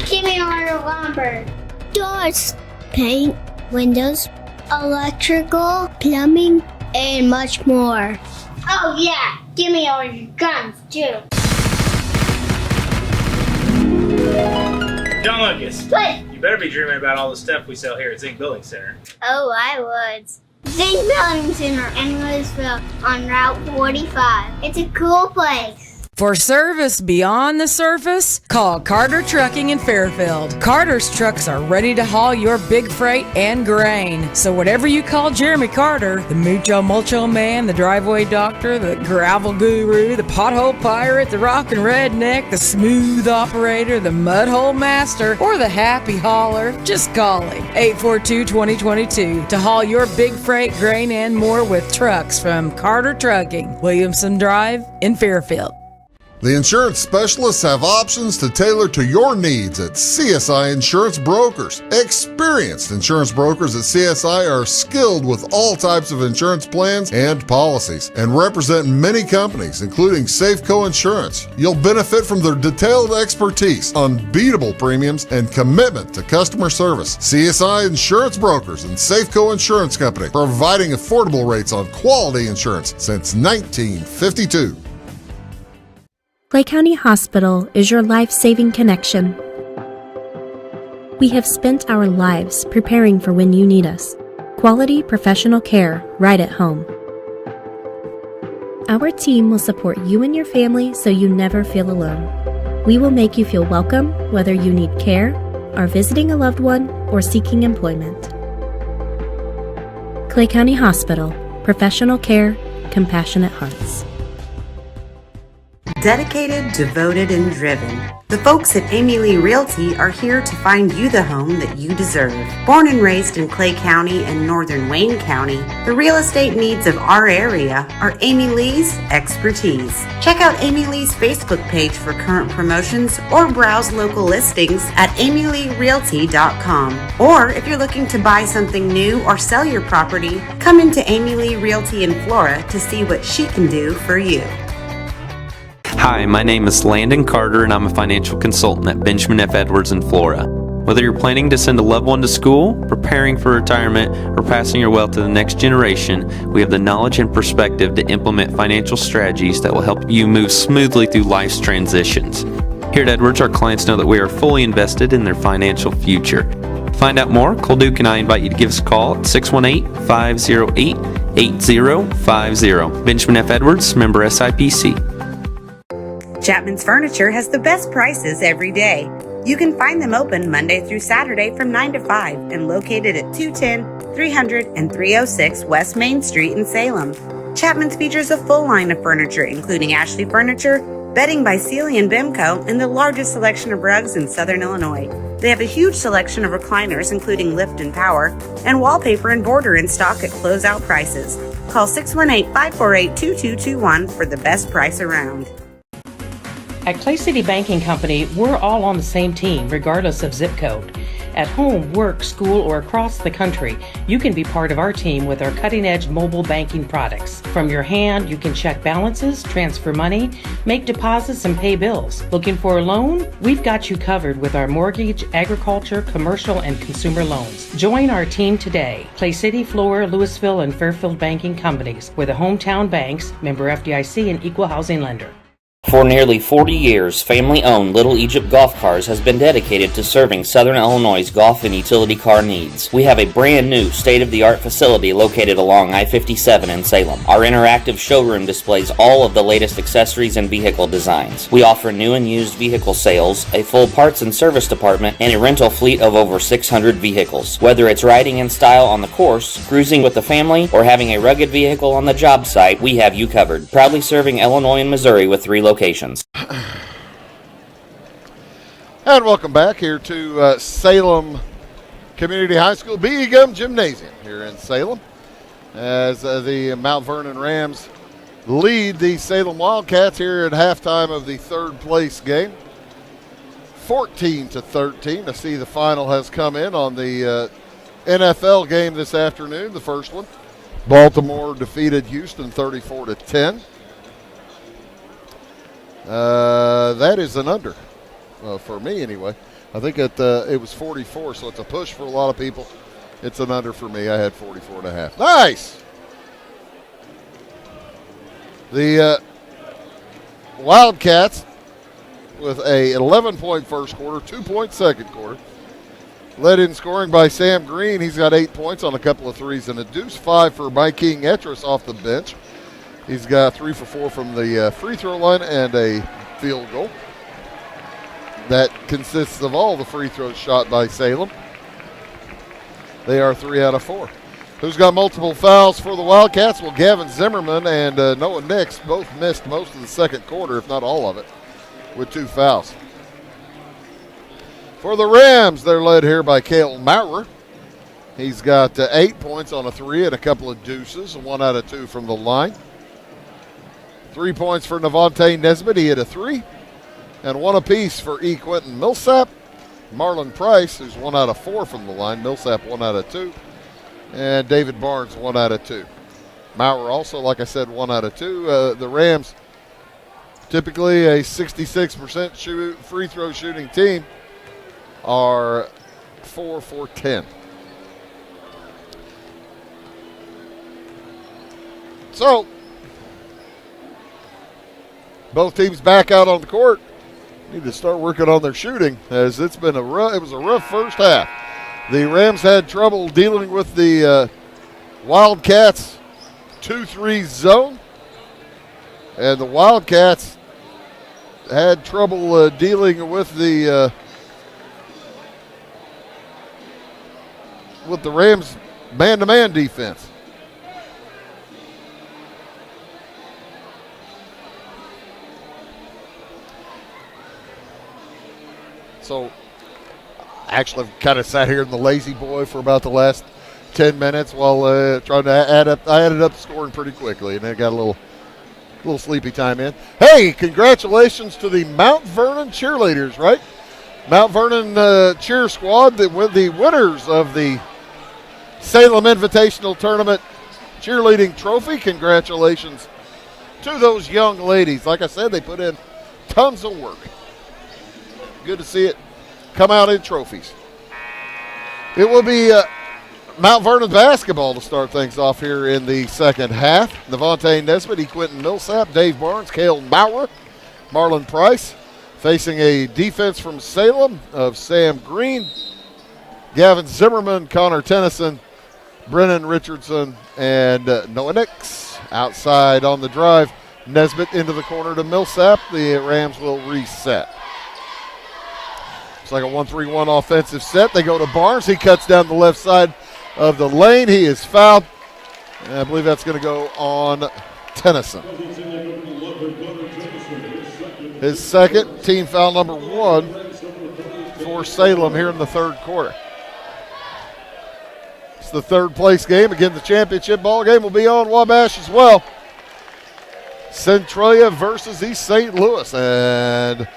Give me all your lumber. Doors, paint, windows, electrical, plumbing, and much more. Oh yeah, give me all your guns too. John Lucas. What? You better be dreaming about all the stuff we sell here at Zink Building Center. Oh, I would. Zink Building Center in Louisville on Route 45. It's a cool place. For service beyond the surface, call Carter Trucking in Fairfield. Carter's trucks are ready to haul your big freight and grain. So whatever you call Jeremy Carter, the Mucho Mulcho Man, the driveway doctor, the gravel guru, the pothole pirate, the rockin' redneck, the smooth operator, the mudhole master, or the happy hauler, just call him. 842-2022 to haul your big freight, grain, and more with trucks from Carter Trucking, Williamson Drive in Fairfield. The insurance specialists have options to tailor to your needs at CSI Insurance Brokers. Experienced insurance brokers at CSI are skilled with all types of insurance plans and policies and represent many companies, including Safeco Insurance. You'll benefit from their detailed expertise, unbeatable premiums, and commitment to customer service. CSI Insurance Brokers and Safeco Insurance Company, providing affordable rates on quality insurance since 1952. Clay County Hospital is your life-saving connection. We have spent our lives preparing for when you need us. Quality professional care right at home. Our team will support you and your family so you never feel alone. We will make you feel welcome whether you need care, are visiting a loved one, or seeking employment. Clay County Hospital. Professional care, compassionate hearts. Dedicated, devoted, and driven. The folks at Amy Lee Realty are here to find you the home that you deserve. Born and raised in Clay County and northern Wayne County, the real estate needs of our area are Amy Lee's expertise. Check out Amy Lee's Facebook page for current promotions or browse local listings at amyleerealty.com. Or if you're looking to buy something new or sell your property, come into Amy Lee Realty in Flora to see what she can do for you. Hi, my name is Landon Carter and I'm a financial consultant at Benjamin F. Edwards in Flora. Whether you're planning to send a loved one to school, preparing for retirement, or passing your wealth to the next generation, we have the knowledge and perspective to implement financial strategies that will help you move smoothly through life's transitions. Here at Edwards, our clients know that we are fully invested in their financial future. To find out more, Cole Duke and I invite you to give us a call at 618-508-8050. Benjamin F. Edwards, member SIPC. Chapman's Furniture has the best prices every day. You can find them open Monday through Saturday from 9 to 5 and located at 210, 300, and 306 West Main Street in Salem. Chapman's features a full line of furniture, including Ashley Furniture, bedding by Sealy and Bimco, and the largest selection of rugs in Southern Illinois. They have a huge selection of recliners, including lift and power, and wallpaper and border in stock at closeout prices. Call 618-548-2221 for the best price around. At Clay City Banking Company, we're all on the same team, regardless of zip code. At home, work, school, or across the country, you can be part of our team with our cutting-edge mobile banking products. From your hand, you can check balances, transfer money, make deposits, and pay bills. Looking for a loan? We've got you covered with our mortgage, agriculture, commercial, and consumer loans. Join our team today. Clay City, Flora, Louisville, and Fairfield banking companies. We're the hometown banks, member FDIC, and equal housing lender. For nearly 40 years, family-owned Little Egypt Golf Cars has been dedicated to serving Southern Illinois' golf and utility car needs. We have a brand new state-of-the-art facility located along I-57 in Salem. Our interactive showroom displays all of the latest accessories and vehicle designs. We offer new and used vehicle sales, a full parts and service department, and a rental fleet of over 600 vehicles. Whether it's riding in style on the course, cruising with the family, or having a rugged vehicle on the job site, we have you covered. Proudly serving Illinois and Missouri with 3 locations. And welcome back here to Salem Community High School B.E. Gum Gymnasium here in Salem as the Mount Vernon Rams lead the Salem Wildcats here at halftime of the third place game. 14-13. I see the final has come in on the NFL game this afternoon, the first one. Baltimore defeated Houston 34-10. That is an under for me anyway. I think it was 44, so it's a push for a lot of people. It's an under for me. I had 44.5. Nice! The Wildcats with a 11-point first quarter, 2-point second quarter. Led in scoring by Sam Green. He's got 8 points on a couple of threes and a deuce. 5 for Mike King Etris off the bench. He's got 3 for 4 from the free throw line and a field goal. That consists of all the free throws shot by Salem. They are 3 out of 4. Who's got multiple fouls for the Wildcats? Well, Gavin Zimmerman and Noah Nix both missed most of the second quarter, if not all of it, with 2 fouls. For the Rams, they're led here by Cale Maurer. He's got 8 points on a 3 and a couple of deuces, 1 out of 2 from the line. 3 points for Navontae Nesbitt. He hit a 3. And 1 apiece for E. Quentin Millsap. Marlon Price, who's 1 out of 4 from the line. Millsap 1 out of 2. And David Barnes 1 out of 2. Maurer also, like I said, 1 out of 2. The Rams, typically a 66% free throw shooting team, are 4 for 10. So, both teams back out on the court. Need to start working on their shooting, as it was a rough first half. The Rams had trouble dealing with the Wildcats 2-3 zone, and the Wildcats had trouble dealing with the Rams man-to-man defense. So, actually, I've kind of sat here in the lazy boy for about the last 10 minutes while trying to add up. I added up the scoring pretty quickly, and I got a little sleepy time in. Hey, congratulations to the Mount Vernon cheerleaders, right? Mount Vernon cheer squad, the winners of the Salem Invitational Tournament cheerleading trophy. Congratulations to those young ladies. Like I said, they put in tons of work. Good to see it come out in trophies. It will be Mount Vernon basketball to start things off here in the second half. Navontae Nesbitt, E. Quentin Millsap, Dave Barnes, Cale Maurer, Marlon Price, facing a defense from Salem of Sam Green, Gavin Zimmerman, Connor Tennyson, Brennan Richardson, and Noah Nix. Outside on the drive, Nesbitt into the corner to Millsap. The Rams will reset. It's like a 1-3-1 offensive set. They go to Barnes. He cuts down the left side of the lane. He is fouled. And I believe that's going to go on Tennyson. His second, team foul number 1 for Salem here in the third quarter. It's the third place game. Again, the championship ball game will be on Wabash as well. Centralia versus East St. Louis. And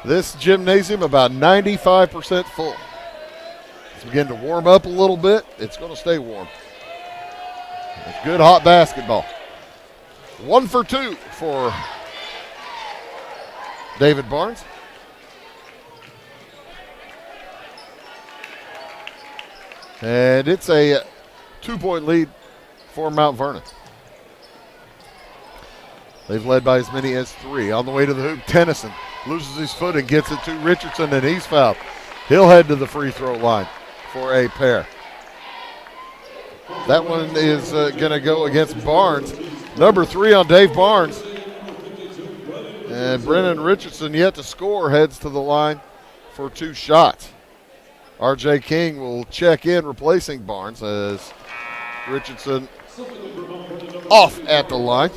this gymnasium about 95% full. begin to warm up a little bit. It's going to stay warm. It's good hot basketball. 1 for 2 for David Barnes. And it's a 2-point lead for Mount Vernon. They've led by as many as 3. On the way to the hoop, Tennyson loses his foot and gets it to Richardson, and he's fouled. He'll head to the free throw line for a pair. That one is going to go against Barnes. Number 3 on Dave Barnes. And Brennan Richardson, yet to score, heads to the line for 2 shots. R.J. King will check in, replacing Barnes as Richardson off at the line.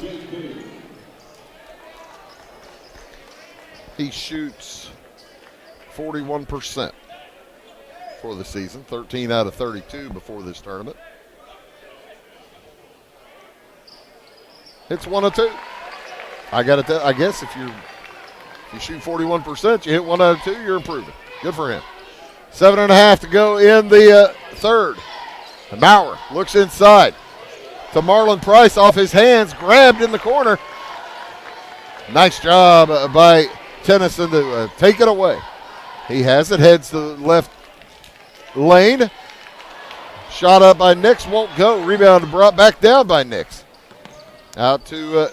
He shoots 41% for the season, 13 out of 32 before this tournament. Hits 1 of 2. I guess if you shoot 41%, you hit 1 out of 2, you're improving. Good for him. 7.5 to go in the third. And Maurer looks inside to Marlon Price, off his hands, grabbed in the corner. Nice job by Tennyson to take it away. He has it, heads to the left lane. Shot up by Nix, won't go. Rebound brought back down by Nix. Out to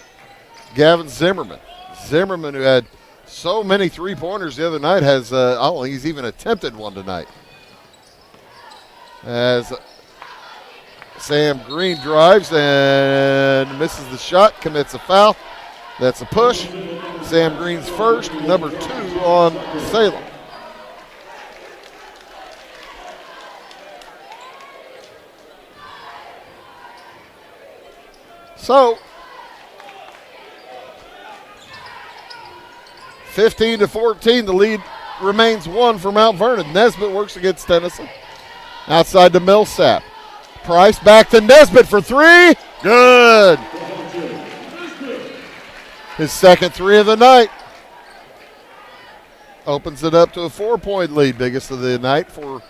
Gavin Zimmerman. Zimmerman, who had so many three-pointers the other night, has, I don't think he's even attempted one tonight. As Sam Green drives and misses the shot, commits a foul. That's a push. Sam Green's first, number 2 on Salem. So, 15-14, the lead remains 1 for Mount Vernon. Nesbitt works against Tennyson. Outside to Millsap. Price back to Nesbitt for 3. Good. His second 3 of the night. Opens it up to a 4-point lead, biggest of the night for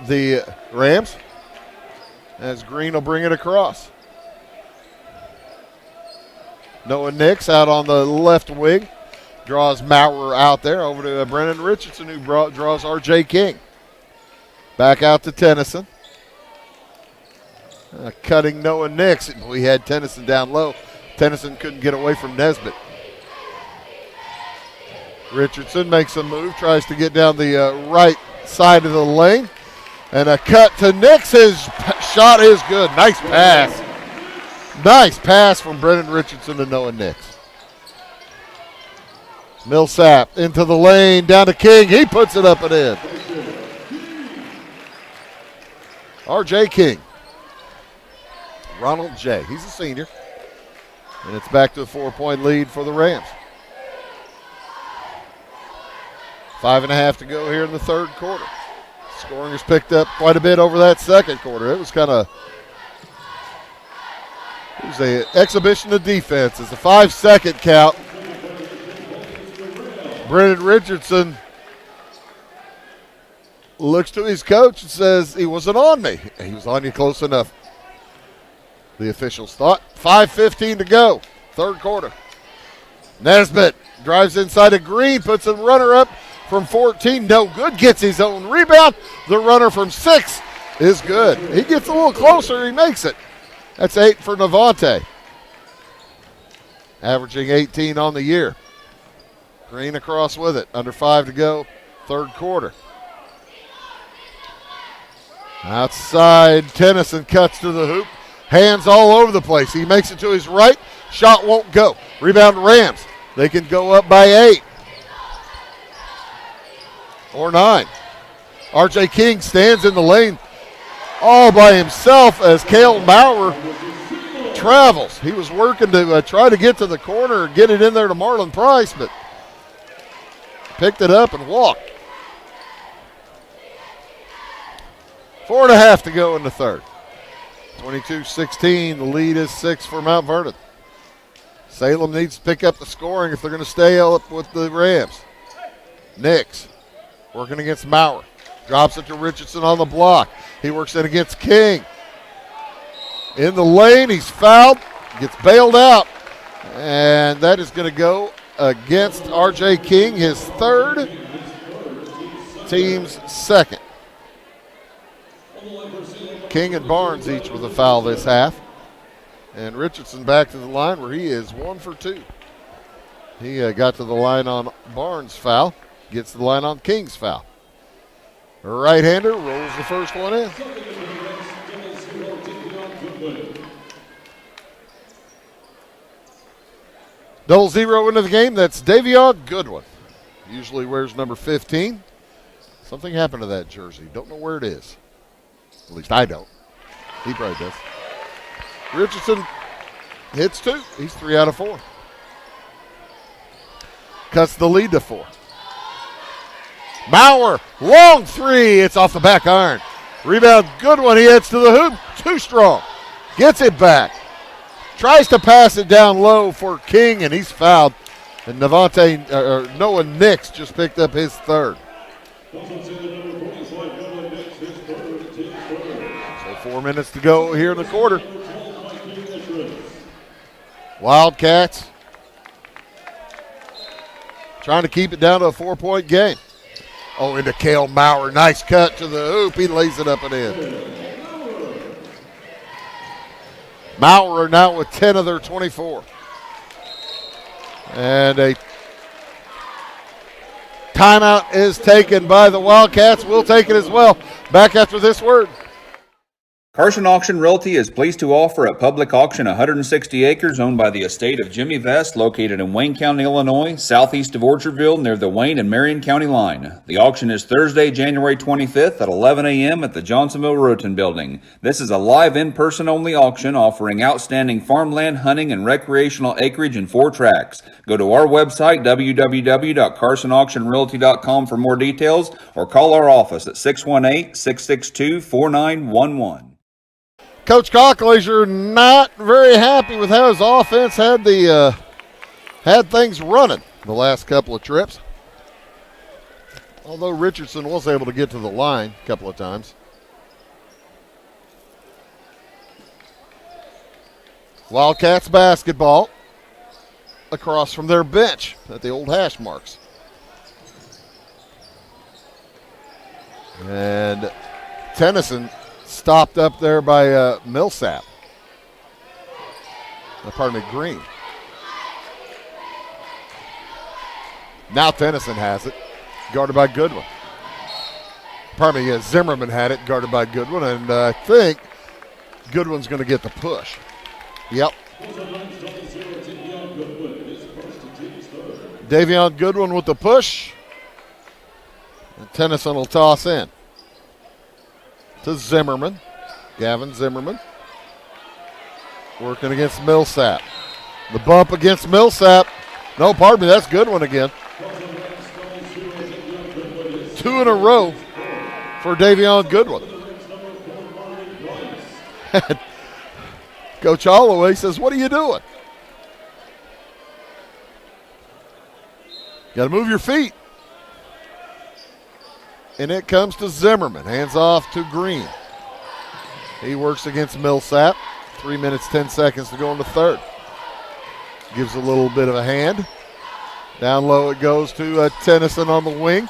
the Rams. As Green will bring it across. Noah Nix out on the left wing. Draws Maurer out there over to Brennan Richardson, who draws R.J. King. Back out to Tennyson. Cutting Noah Nix. We had Tennyson down low. Tennyson couldn't get away from Nesbitt. Richardson makes a move, tries to get down the right side of the lane. And a cut to Nix. His shot is good. Nice pass. Nice pass from Brennan Richardson to Noah Nix. Millsap into the lane, down to King. He puts it up and in. R.J. King. Ronald J. He's a senior. And it's back to a 4-point lead for the Rams. 5.5 to go here in the third quarter. Scoring has picked up quite a bit over that second quarter. It was an exhibition of defense. It's a 5-second count. Brennan Richardson looks to his coach and says, he wasn't on me. He was on you close enough, the officials thought. 5:15 to go, third quarter. Nesbitt drives inside of Green, puts a runner up from 14. No good, gets his own rebound. The runner from 6 is good. He gets a little closer, he makes it. That's 8 for Navante. Averaging 18 on the year. Green across with it. Under 5 to go, third quarter. Outside, Tennyson cuts to the hoop. Hands all over the place. He makes it to his right. Shot won't go. Rebound Rams. They can go up by 8. Or 9. R.J. King stands in the lane all by himself as Cale Maurer travels. He was working to try to get to the corner and get it in there to Marlon Price, but picked it up and walked. 4.5 to go in the third. 22-16. The lead is 6 for Mount Vernon. Salem needs to pick up the scoring if they're going to stay up with the Rams. Nix working against Maurer. Drops it to Richardson on the block. He works in against King. In the lane, he's fouled. Gets bailed out. And that is going to go against R.J. King, his third, team's second. King and Barnes each with a foul this half. And Richardson back to the line where he is 1 for 2. He got to the line on Barnes' foul. Gets to the line on King's foul. Right-hander rolls the first one in. Double zero into the game. That's Davion Goodwin. Usually wears number 15. Something happened to that jersey. Don't know where it is. At least I don't. He probably does. Richardson hits 2. He's 3 out of 4. Cuts the lead to 4. Bauer, long 3. It's off the back iron. Rebound, Goodwin. He heads to the hoop. Too strong. Gets it back. Tries to pass it down low for King, and he's fouled. And Noah Nix just picked up his third. So 4 minutes to go here in the quarter. Wildcats trying to keep it down to a 4-point game. Oh, into Cale Maurer. Nice cut to the hoop. He lays it up and in. Maurer now with 10 of their 24. And a timeout is taken by the Wildcats. We'll take it as well. Back after this word. Carson Auction Realty is pleased to offer at public auction 160 acres owned by the estate of Jimmy Vest, located in Wayne County, Illinois, southeast of Orchardville, near the Wayne and Marion County line. The auction is Thursday, January 25th at 11 a.m. at the Johnsonville Roten Building. This is a live in-person only auction offering outstanding farmland, hunting, and recreational acreage in 4 tracts. Go to our website, www.carsonauctionrealty.com for more details, or call our office at 618-662-4911. Coach Cockleysure not very happy with how his offense had things running the last couple of trips. Although Richardson was able to get to the line a couple of times. Wildcats basketball across from their bench at the old hash marks. And Tennyson stopped up there by Millsap. Pardon me, Green. Now Tennyson has it, guarded by Goodwin. Pardon me, Zimmerman had it, guarded by Goodwin, and I think Goodwin's going to get the push. Yep. Davion Goodwin with the push. And Tennyson will toss in to Zimmerman. Gavin Zimmerman working against Millsap. The bump against Millsap. No, pardon me, that's Goodwin again. 2 in a row for Davion Goodwin. Coach Holloway says, what are you doing? Got to move your feet. And it comes to Zimmerman. Hands off to Green. He works against Millsap. 3 minutes, 10 seconds to go in the third. Gives a little bit of a hand. Down low it goes to Tennyson on the wing.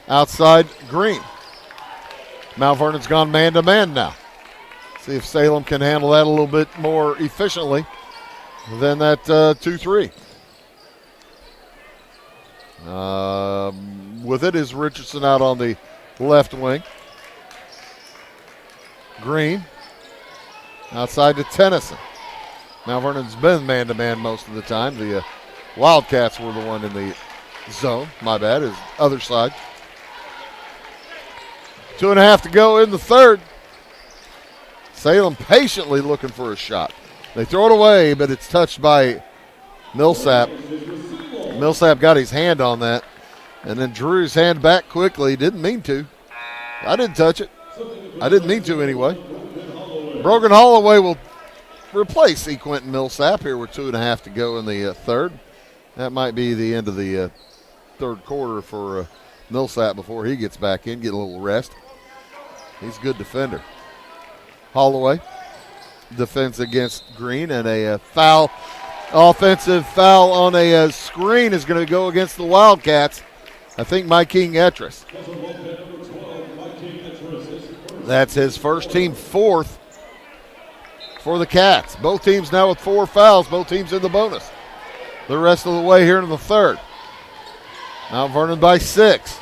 Outside, Green. Mount Vernon's gone man-to-man now. See if Salem can handle that a little bit more efficiently than that 2-3. With it is Richardson out on the left wing. Green outside to Tennyson. Mount Vernon's been man-to-man most of the time. The Wildcats were the one in the zone. My bad, is other side. 2.5 to go in the third. Salem patiently looking for a shot. They throw it away, but it's touched by Millsap. Millsap got his hand on that and then drew his hand back quickly. Didn't mean to. I didn't touch it. I didn't mean to anyway. Brogan Holloway will replace Quentin Millsap here with 2.5 to go in the third. That might be the end of the third quarter for Millsap before he gets back in, get a little rest. He's a good defender. Holloway defense against Green, and a foul, offensive foul on a screen is going to go against the Wildcats. I think Mike King Etris. That's his first team, fourth for the Cats. Both teams now with 4 fouls, both teams in the bonus. The rest of the way here in the third. Mount Vernon by 6.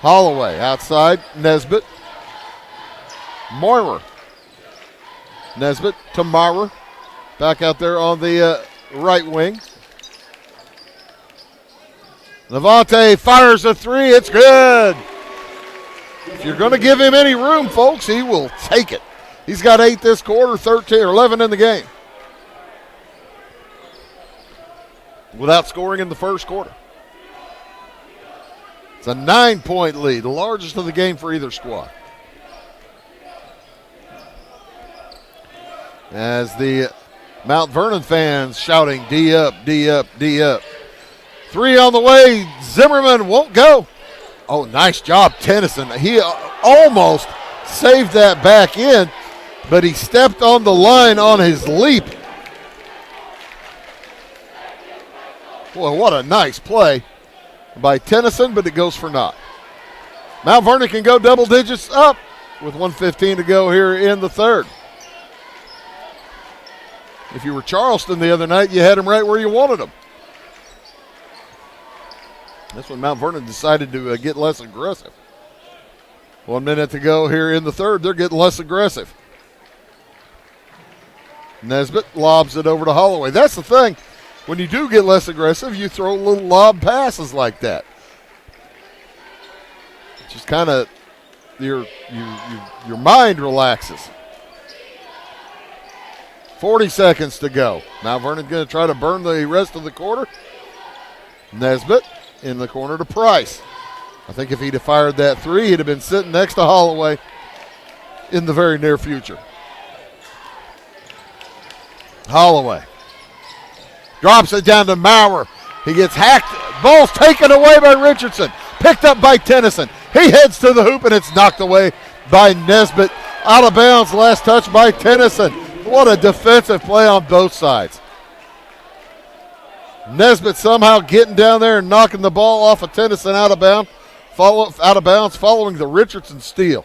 Holloway outside, Nesbitt. Moyer. Nesbitt to Maurer. Back out there on the right wing. Levante fires a 3. It's good. If you're going to give him any room, folks, he will take it. He's got 8 this quarter, 13 or 11 in the game. Without scoring in the first quarter. It's a 9-point lead, the largest of the game for either squad. As the Mount Vernon fans shouting, D up, D up, D up. 3 on the way. Zimmerman won't go. Oh, nice job, Tennyson. He almost saved that back in, but he stepped on the line on his leap. Boy, what a nice play by Tennyson, but it goes for naught. Mount Vernon can go double digits up with 1:15 to go here in the third. If you were Charleston the other night, you had him right where you wanted him. That's when Mount Vernon decided to get less aggressive. 1 minute to go here in the third. They're getting less aggressive. Nesbitt lobs it over to Holloway. That's the thing. When you do get less aggressive, you throw little lob passes like that. Just kind of your mind relaxes. 40 seconds to go. Mount Vernon going to try to burn the rest of the quarter. Nesbitt in the corner to Price. I think if he'd have fired that 3, he'd have been sitting next to Holloway in the very near future. Holloway drops it down to Maurer. He gets hacked. Ball's taken away by Richardson. Picked up by Tennyson. He heads to the hoop, and it's knocked away by Nesbitt. Out of bounds. Last touch by Tennyson. What a defensive play on both sides. Nesbitt somehow getting down there and knocking the ball off of Tennyson out of bounds, following the Richardson steal.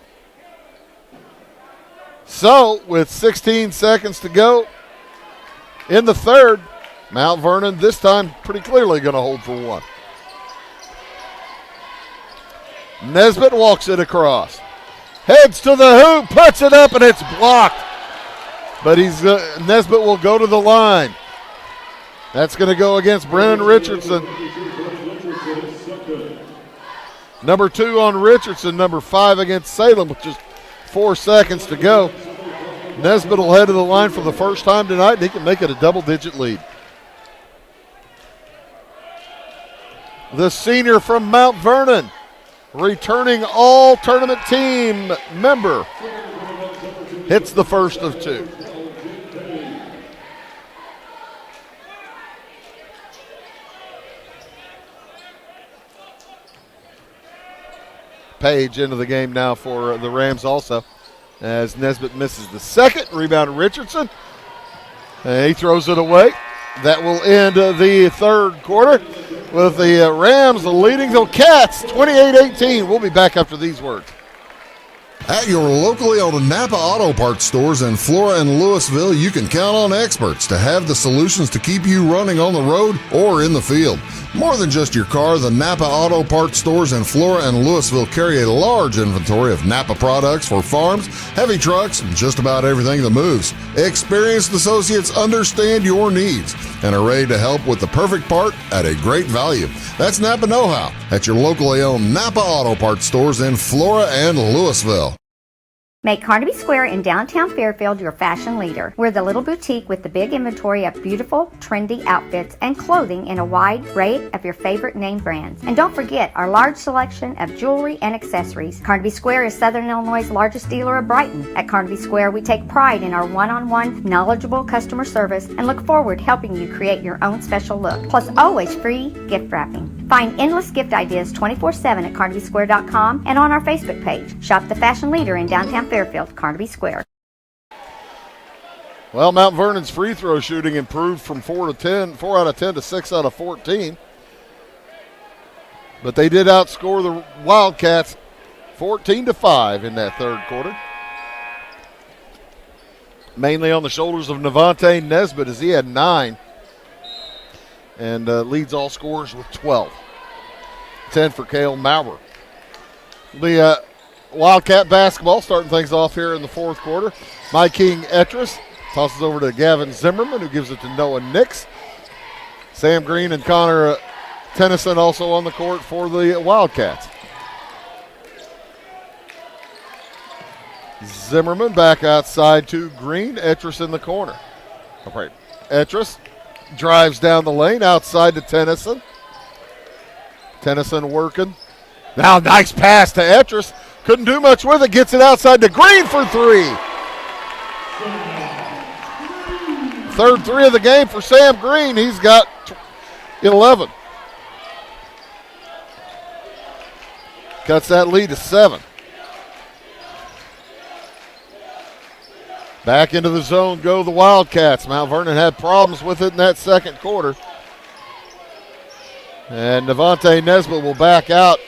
So, with 16 seconds to go in the third, Mount Vernon this time pretty clearly going to hold for 1. Nesbitt walks it across. Heads to the hoop, puts it up, and it's blocked. But Nesbitt will go to the line. That's going to go against Brennan Richardson. Number 2 on Richardson, number 5 against Salem with just 4 seconds to go. Nesbitt will head to the line for the first time tonight, and he can make it a double-digit lead. The senior from Mount Vernon, returning all-tournament team member, hits the first of 2. Page into the game now for the Rams also, as Nesbitt misses the second. Rebound Richardson. He throws it away. That will end the third quarter with the Rams leading the Cats 28-18. We'll be back after these words. At your locally owned Napa Auto Parts stores in Flora and Louisville, you can count on experts to have the solutions to keep you running on the road or in the field. More than just your car, the Napa Auto Parts stores in Flora and Louisville carry a large inventory of Napa products for farms, heavy trucks, and just about everything that moves. Experienced associates understand your needs and are ready to help with the perfect part at a great value. That's Napa Know-How at your locally owned Napa Auto Parts stores in Flora and Louisville. Make Carnaby Square in downtown Fairfield your fashion leader. We're the little boutique with the big inventory of beautiful, trendy outfits and clothing in a wide array of your favorite name brands. And don't forget our large selection of jewelry and accessories. Carnaby Square is Southern Illinois' largest dealer of Brighton. At Carnaby Square, we take pride in our one-on-one, knowledgeable customer service and look forward to helping you create your own special look. Plus, always free gift wrapping. Find endless gift ideas 24/7 at CarnabySquare.com and on our Facebook page. Shop the fashion leader in downtown Fairfield, Carnaby Square. Well, Mount Vernon's free throw shooting improved from 4 out of 10 to 6 out of 14. But they did outscore the Wildcats 14-5 in that third quarter. Mainly on the shoulders of Navante Nesbitt as he had 9 and leads all scorers with 12. 10 for Cale Maurer. The Wildcat basketball starting things off here in the fourth quarter. My King Etris tosses over to Gavin Zimmerman, who gives it to Noah Nix. Sam Green and Connor Tennyson also on the court for the Wildcats. Zimmerman back outside to Green. Etris in the corner. All right. Etris drives down the lane outside to Tennyson. Tennyson working. Now nice pass to Etris. Couldn't do much with it. Gets it outside to Green for 3. Third 3 of the game for Sam Green. He's got 11. Cuts that lead to 7. Back into the zone go the Wildcats. Mount Vernon had problems with it in that second quarter. And Navante Nesbitt will back out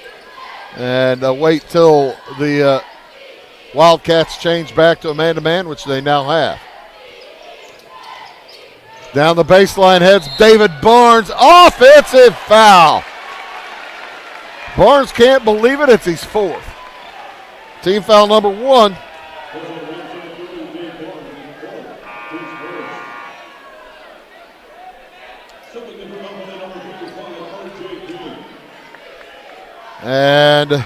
and wait till the Wildcats change back to a man-to-man, which they now have. Down the baseline heads David Barnes. Offensive foul. Barnes can't believe it. It's his 4th. Team foul number 1. And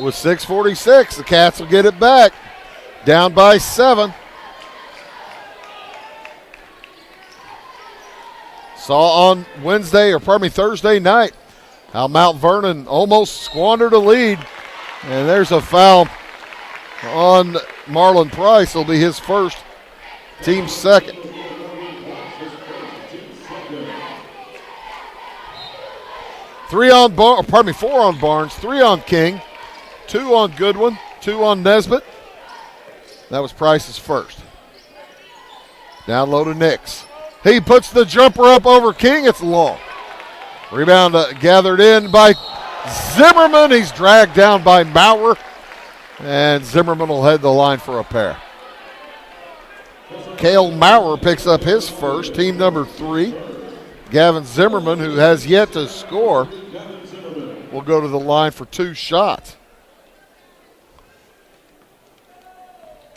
with 6:46, the Cats will get it back. Down by 7. Saw on Thursday night how Mount Vernon almost squandered a lead. And there's a foul on Marlon Price. It'll be his first, team second. Four on Barnes, 3 on King, 2 on Goodwin, 2 on Nesbitt. That was Price's first. Down low to Nix. He puts the jumper up over King. It's long. Rebound gathered in by Zimmerman. He's dragged down by Maurer. And Zimmerman will head the line for a pair. Cale Maurer picks up his first, team number 3. Gavin Zimmerman, who has yet to score, will go to the line for 2 shots.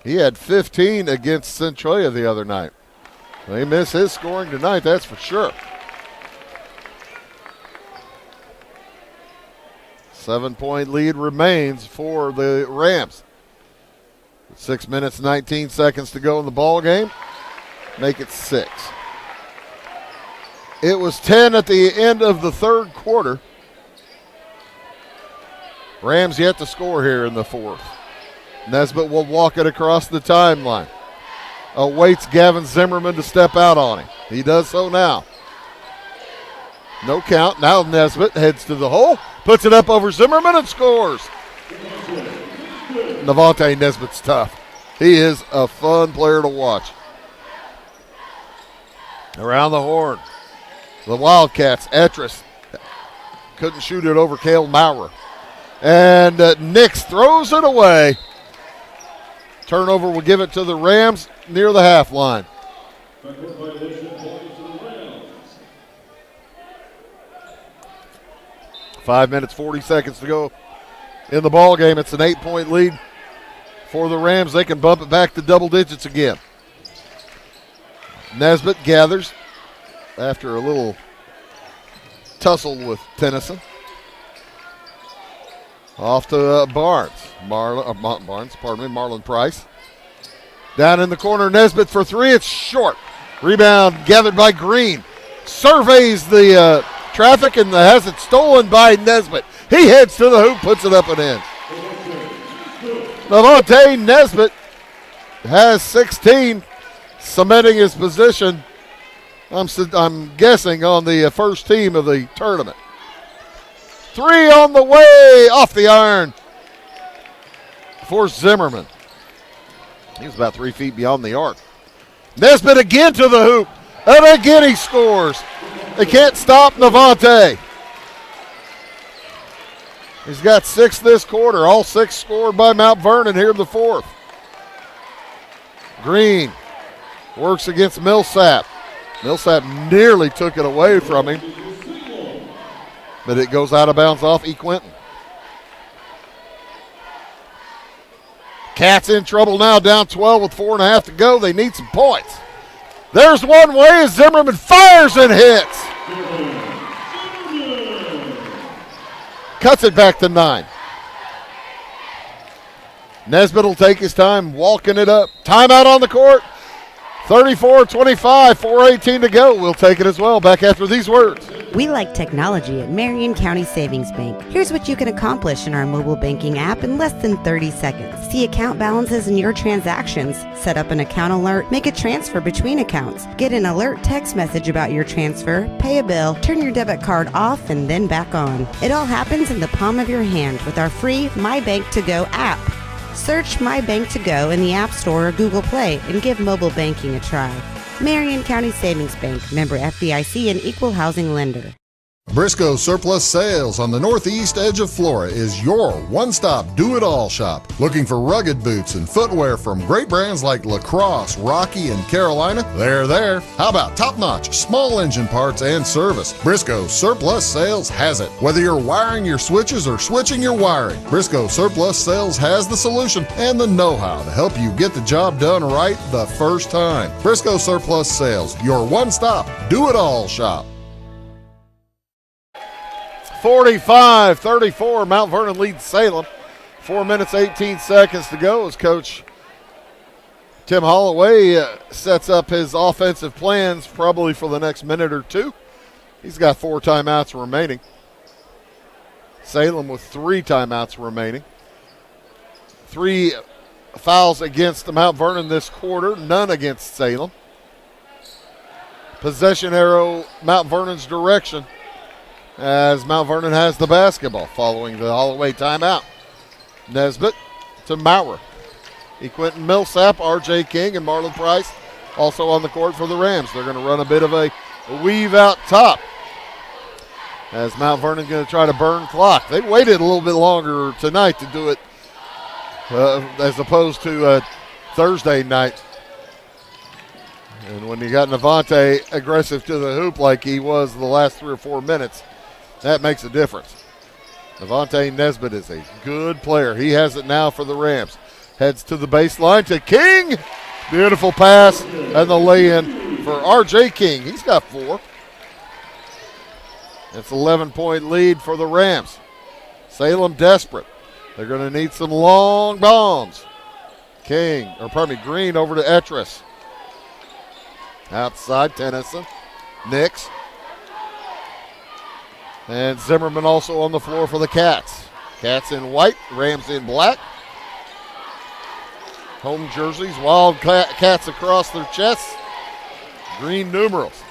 He had 15 against Centralia the other night. They miss his scoring tonight, that's for sure. 7-point lead remains for the Rams. 6 minutes, 19 seconds to go in the ball game. Make it 6. It was 10 at the end of the third quarter. Rams yet to score here in the fourth. Nesbitt will walk it across the timeline. Awaits Gavin Zimmerman to step out on him. He does so now. No count. Now Nesbitt heads to the hole, puts it up over Zimmerman and scores. Navante Nesbitt's tough. He is a fun player to watch. Around the horn, the Wildcats. Etris couldn't shoot it over Cale Maurer. And Nix throws it away. Turnover will give it to the Rams near the half line. 5 minutes, 40 seconds to go in the ball game. It's an 8-point lead for the Rams. They can bump it back to double digits again. Nesbitt gathers after a little tussle with Tennyson. Off to Marlon Price. Down in the corner, Nesbitt for 3. It's short. Rebound gathered by Green. Surveys the traffic and has it stolen by Nesbitt. He heads to the hoop, puts it up and in. Navante Nesbitt has 16, cementing his position I'm guessing on the first team of the tournament. 3 on the way, off the iron for Zimmerman. He's about 3 feet beyond the arc. Nesbitt again to the hoop, and again he scores. They can't stop Navante. He's got 6 this quarter, all 6 scored by Mount Vernon here in the fourth. Green works against Millsap. Millsap nearly took it away from him, but it goes out of bounds off E. Quinton. Cats in trouble now, down 12 with 4.5 to go. They need some points. There's one way as Zimmerman fires and hits. Cuts it back to 9. Nesbitt will take his time walking it up. Timeout on the court. 34-25, 4:18 to go. We'll take it as well. Back after these words. We like technology at Marion County Savings Bank. Here's what you can accomplish in our mobile banking app in less than 30 seconds. See account balances in your transactions, set up an account alert, make a transfer between accounts, get an alert text message about your transfer, pay a bill, turn your debit card off and then back on. It all happens in the palm of your hand with our free My Bank to Go app. Search My Bank to Go in the App Store or Google Play and give mobile banking a try. Marion County Savings Bank, member FDIC and equal housing lender. Briscoe Surplus Sales on the northeast edge of Flora is your one-stop do-it-all shop. Looking for rugged boots and footwear from great brands like Lacrosse, Rocky, and Carolina? They're there. How about top-notch small engine parts and service? Briscoe Surplus Sales has it. Whether you're wiring your switches or switching your wiring, Briscoe Surplus Sales has the solution and the know-how to help you get the job done right the first time. Briscoe Surplus Sales, your one-stop do-it-all shop. 45-34, Mount Vernon leads Salem. 4 minutes, 18 seconds to go as Coach Tim Holloway sets up his offensive plans probably for the next minute or two. He's got 4 timeouts remaining. Salem with 3 timeouts remaining. 3 fouls against Mount Vernon this quarter, none against Salem. Possession arrow Mount Vernon's direction, as Mount Vernon has the basketball following the Holloway timeout. Nesbitt to Maurer. Quinton Millsap, R.J. King, and Marlon Price also on the court for the Rams. They're going to run a bit of a weave out top as Mount Vernon going to try to burn clock. They waited a little bit longer tonight to do it as opposed to Thursday night. And when you got Navante aggressive to the hoop like he was the last 3 or 4 minutes, that makes a difference. Navante Nesbitt is a good player. He has it now for the Rams. Heads to the baseline to King. Beautiful pass and the lay-in for R.J. King. He's got 4. It's an 11-point lead for the Rams. Salem desperate. They're going to need some long bombs. Green over to Etris. Outside, Tennyson. Nix. And Zimmerman also on the floor for the Cats. Cats in white, Rams in black. Home jerseys, wild cats across their chests. Green numerals.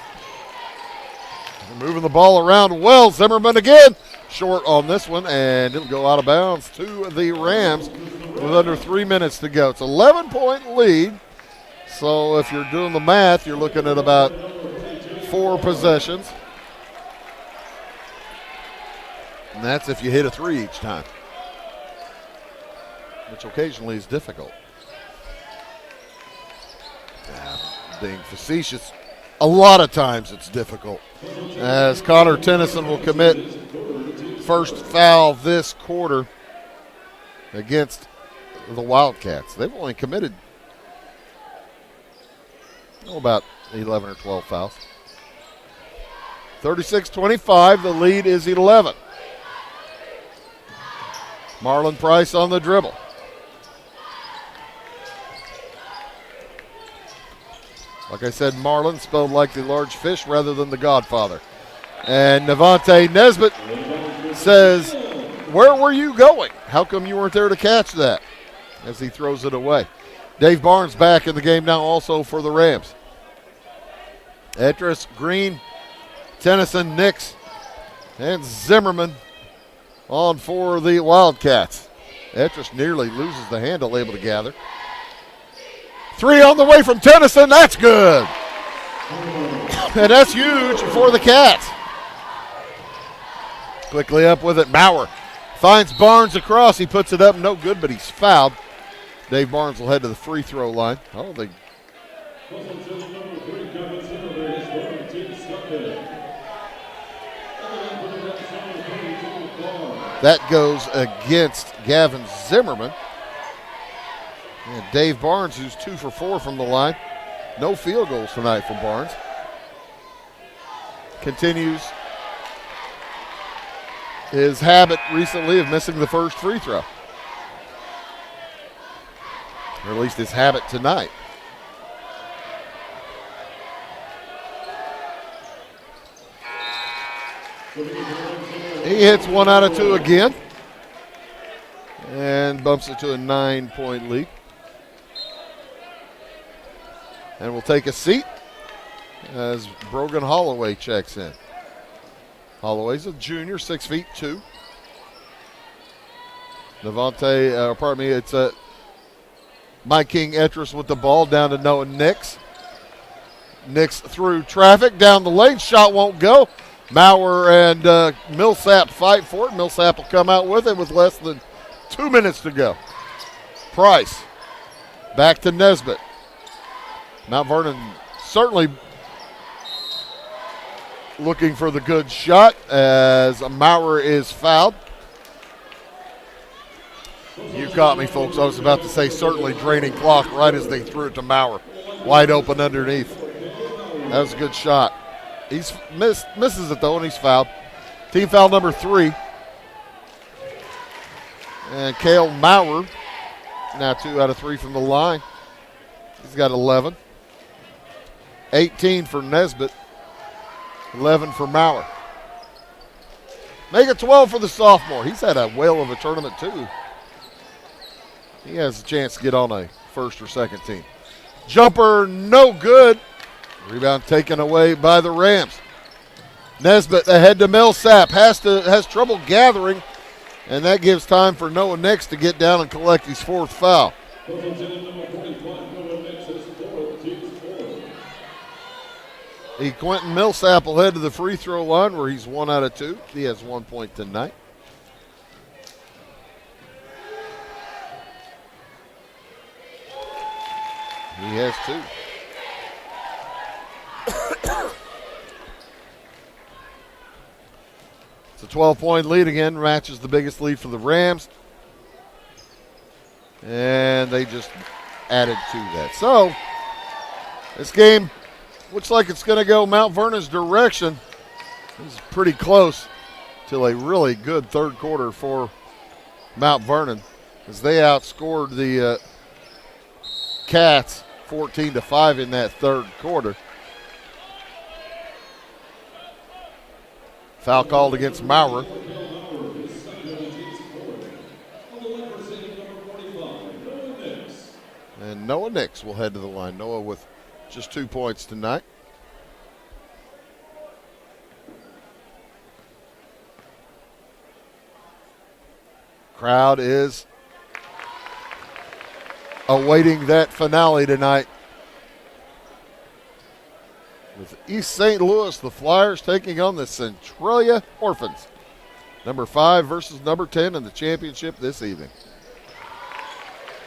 They're moving the ball around well. Zimmerman again. Short on this one, and it'll go out of bounds to the Rams with under 3 minutes to go. It's an 11-point lead. So if you're doing the math, you're looking at about 4 possessions. And that's if you hit a 3 each time, which occasionally is difficult. Being facetious, a lot of times it's difficult, as Connor Tennyson will commit first foul this quarter against the Wildcats. They've only committed about 11 or 12 fouls. 36-25, the lead is 11. Marlon Price on the dribble. Like I said, Marlon spelled like the large fish rather than the Godfather. And Navante Nesbitt says, "Where were you going? How come you weren't there to catch that?" As he throws it away. Dave Barnes back in the game now also for the Rams. Etrush, Green, Tennyson, Nix, and Zimmerman on for the Wildcats. Etrush nearly loses the handle, able to gather. 3 on the way from Tennyson. That's good. And that's huge for the Cats. Quickly up with it. Maurer finds Barnes across. He puts it up. No good, but he's fouled. Dave Barnes will head to the free throw line. Oh, they. That goes against Gavin Zimmerman. And Dave Barnes, who's 2 for 4 from the line. No field goals tonight for Barnes. Continues his habit recently of missing the first free throw. Or at least his habit tonight. He hits 1 out of 2 again. And bumps it to a 9-point lead. And we'll take a seat as Brogan Holloway checks in. Holloway's a junior, 6'2". It's Mike King Etrush with the ball down to Noah Nix. Nix through traffic, down the lane, shot won't go. Maurer and Millsap fight for it. Millsap will come out with it with less than 2 minutes to go. Price, back to Nesbitt. Mount Vernon certainly looking for the good shot as Maurer is fouled. You caught me, folks. I was about to say certainly draining clock right as they threw it to Maurer. Wide open underneath. That was a good shot. He's misses it, though, and he's fouled. Team foul number 3. And Cale Maurer, now 2 out of 3 from the line. He's got 11. 18 for Nesbitt. 11 for Maurer. Make it 12 for the sophomore. He's had a whale of a tournament, too. He has a chance to get on a first or second team. Jumper, no good. Rebound taken away by the Rams. Nesbitt ahead to Millsap. Has trouble gathering, and that gives time for Noah Nix to get down and collect his 4th foul. Quentin Millsap will head to the free throw line where he's 1 out of 2. He has 1 point tonight. He has 2. It's a 12-point lead again, matches the biggest lead for the Rams. And they just added to that. So, this game looks like it's going to go Mount Vernon's direction. It's pretty close till a really good third quarter for Mount Vernon as they outscored the Cats 14-5 in that third quarter. Foul called against Maurer. And Noah Nix will head to the line. Noah with just 2 points tonight. Crowd is awaiting that finale tonight. With East St. Louis, the Flyers taking on the Centralia Orphans. Number 5 versus number 10 in the championship this evening.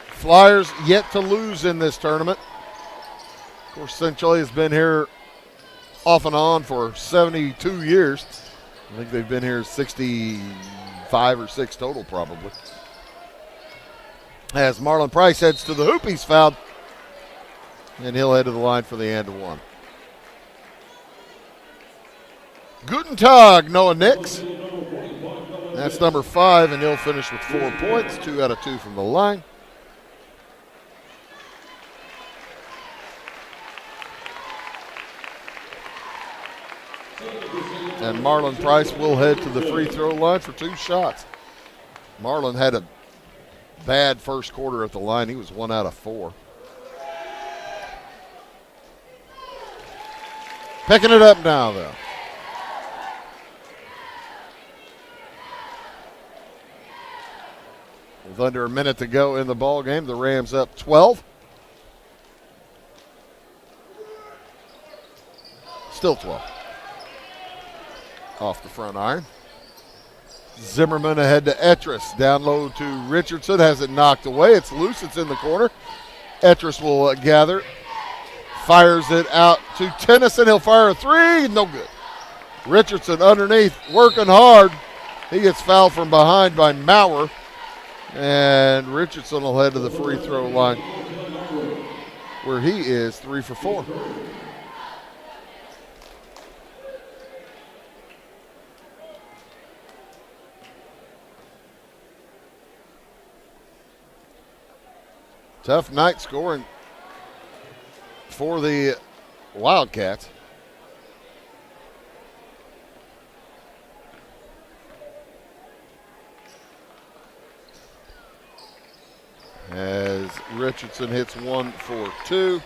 Flyers yet to lose in this tournament. Of course, Centralia's been here off and on for 72 years. I think they've been here 65 or 6 total probably. As Marlon Price heads to the hoop, he's fouled. And he'll head to the line for the and one. Guten Tag, Noah Nix. That's number 5, and he'll finish with 4 points, 2 out of 2 from the line. And Marlon Price will head to the free throw line for 2 shots. Marlon had a bad first quarter at the line. He was 1 out of 4. Picking it up now, though. With under a minute to go in the ball game, the Rams up 12. Still 12. Off the front iron. Zimmerman ahead to Etris. Down low to Richardson. Has it knocked away. It's loose. It's in the corner. Etris will gather. Fires it out to Tennyson. He'll fire a three. No good. Richardson underneath, working hard. He gets fouled from behind by Maurer. And Richardson will head to the free throw line where he is 3 for 4. Tough night scoring for the Wildcats. As Richardson hits 1 for 2.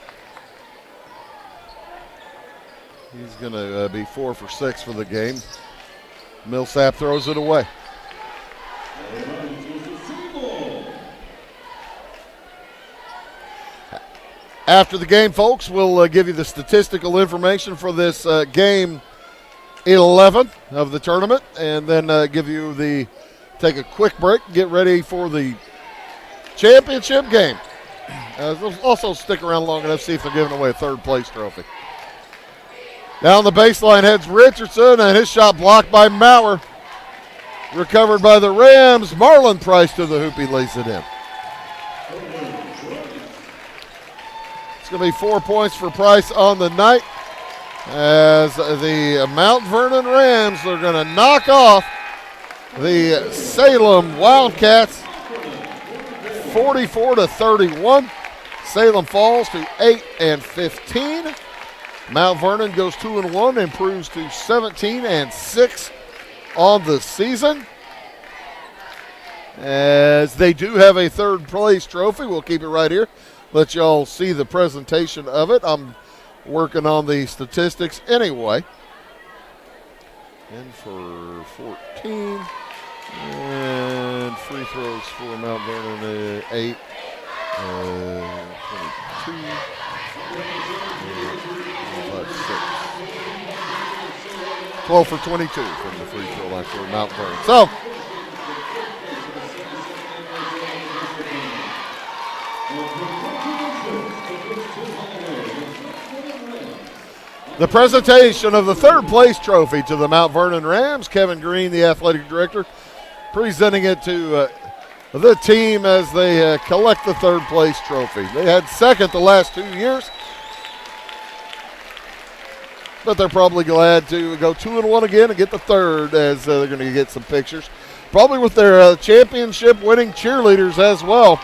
He's going to be 4 for 6 for the game. Millsap throws it away. After the game, folks, we'll give you the statistical information for this game 11 of the tournament, and then take a quick break, get ready for the championship game. Also stick around long enough to see if they're giving away a third place trophy. Down the baseline heads Richardson, and his shot blocked by Maurer. Recovered by the Rams. Marlon Price to the hoop. He lays it in. It's going to be 4 points for Price on the night as the Mount Vernon Rams are going to knock off the Salem Wildcats 44-31. Salem falls to 8-15. Mount Vernon goes 2-1, improves to 17-6 on the season. As they do have a third place trophy. We'll keep it right here. Let y'all see the presentation of it. I'm working on the statistics anyway. And for 14. And free throws for Mount Vernon 8. 22. 12 for 22 from the free throw line for Mount Vernon. So, the presentation of the third place trophy to the Mount Vernon Rams. Kevin Green, the athletic director, presenting it to the team as they collect the third place trophy. They had second the last 2 years, but they're probably glad to go 2-1 again and get the third, as they're going to get some pictures. Probably with their championship winning cheerleaders as well.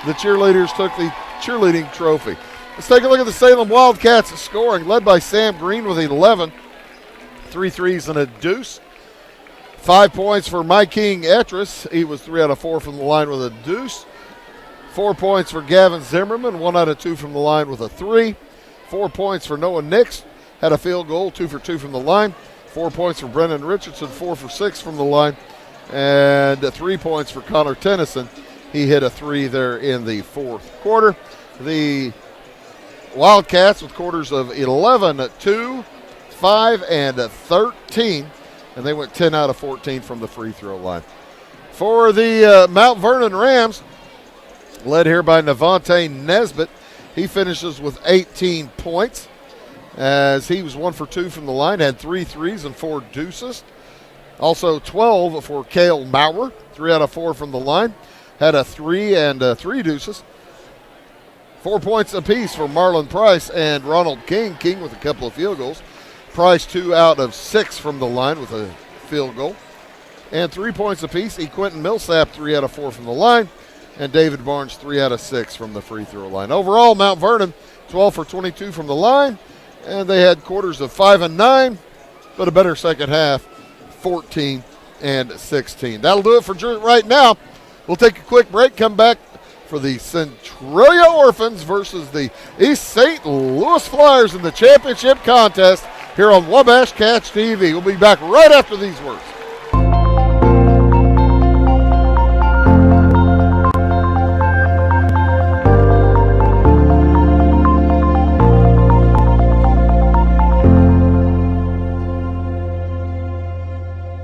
The cheerleaders took the cheerleading trophy. Let's take a look at the Salem Wildcats scoring, led by Sam Green with 11. 3 threes and a deuce. 5 points for Mike King Etris. He was 3 out of 4 from the line with a deuce. 4 points for Gavin Zimmerman, 1 out of 2 from the line with a 3. 4 points for Noah Nix, had a field goal, 2 for 2 from the line. 4 points for Brennan Richardson, 4 for 6 from the line. And 3 points for Connor Tennyson. He hit a 3 there in the fourth quarter. The Wildcats with quarters of 11, 2, 5, and 13. And they went 10 out of 14 from the free throw line. For the Mount Vernon Rams, led here by Navante Nesbitt, he finishes with 18 points as he was 1 for 2 from the line, had 3 threes and 4 deuces. Also 12 for Cale Maurer, 3 out of 4 from the line, had a 3 and 3 deuces. 4 points apiece for Marlon Price and Ronald King. King with a couple of field goals. Price 2 out of 6 from the line with a field goal. And 3 points apiece. Quentin Millsap 3 out of 4 from the line. And David Barnes 3 out of 6 from the free throw line. Overall, Mount Vernon 12 for 22 from the line. And they had quarters of 5 and 9, but a better second half, 14 and 16. That'll do it for right now. We'll take a quick break, come back for the Centralia Orphans versus the East St. Louis Flyers in the championship contest here on Wabash Cats TV. We'll be back right after these words.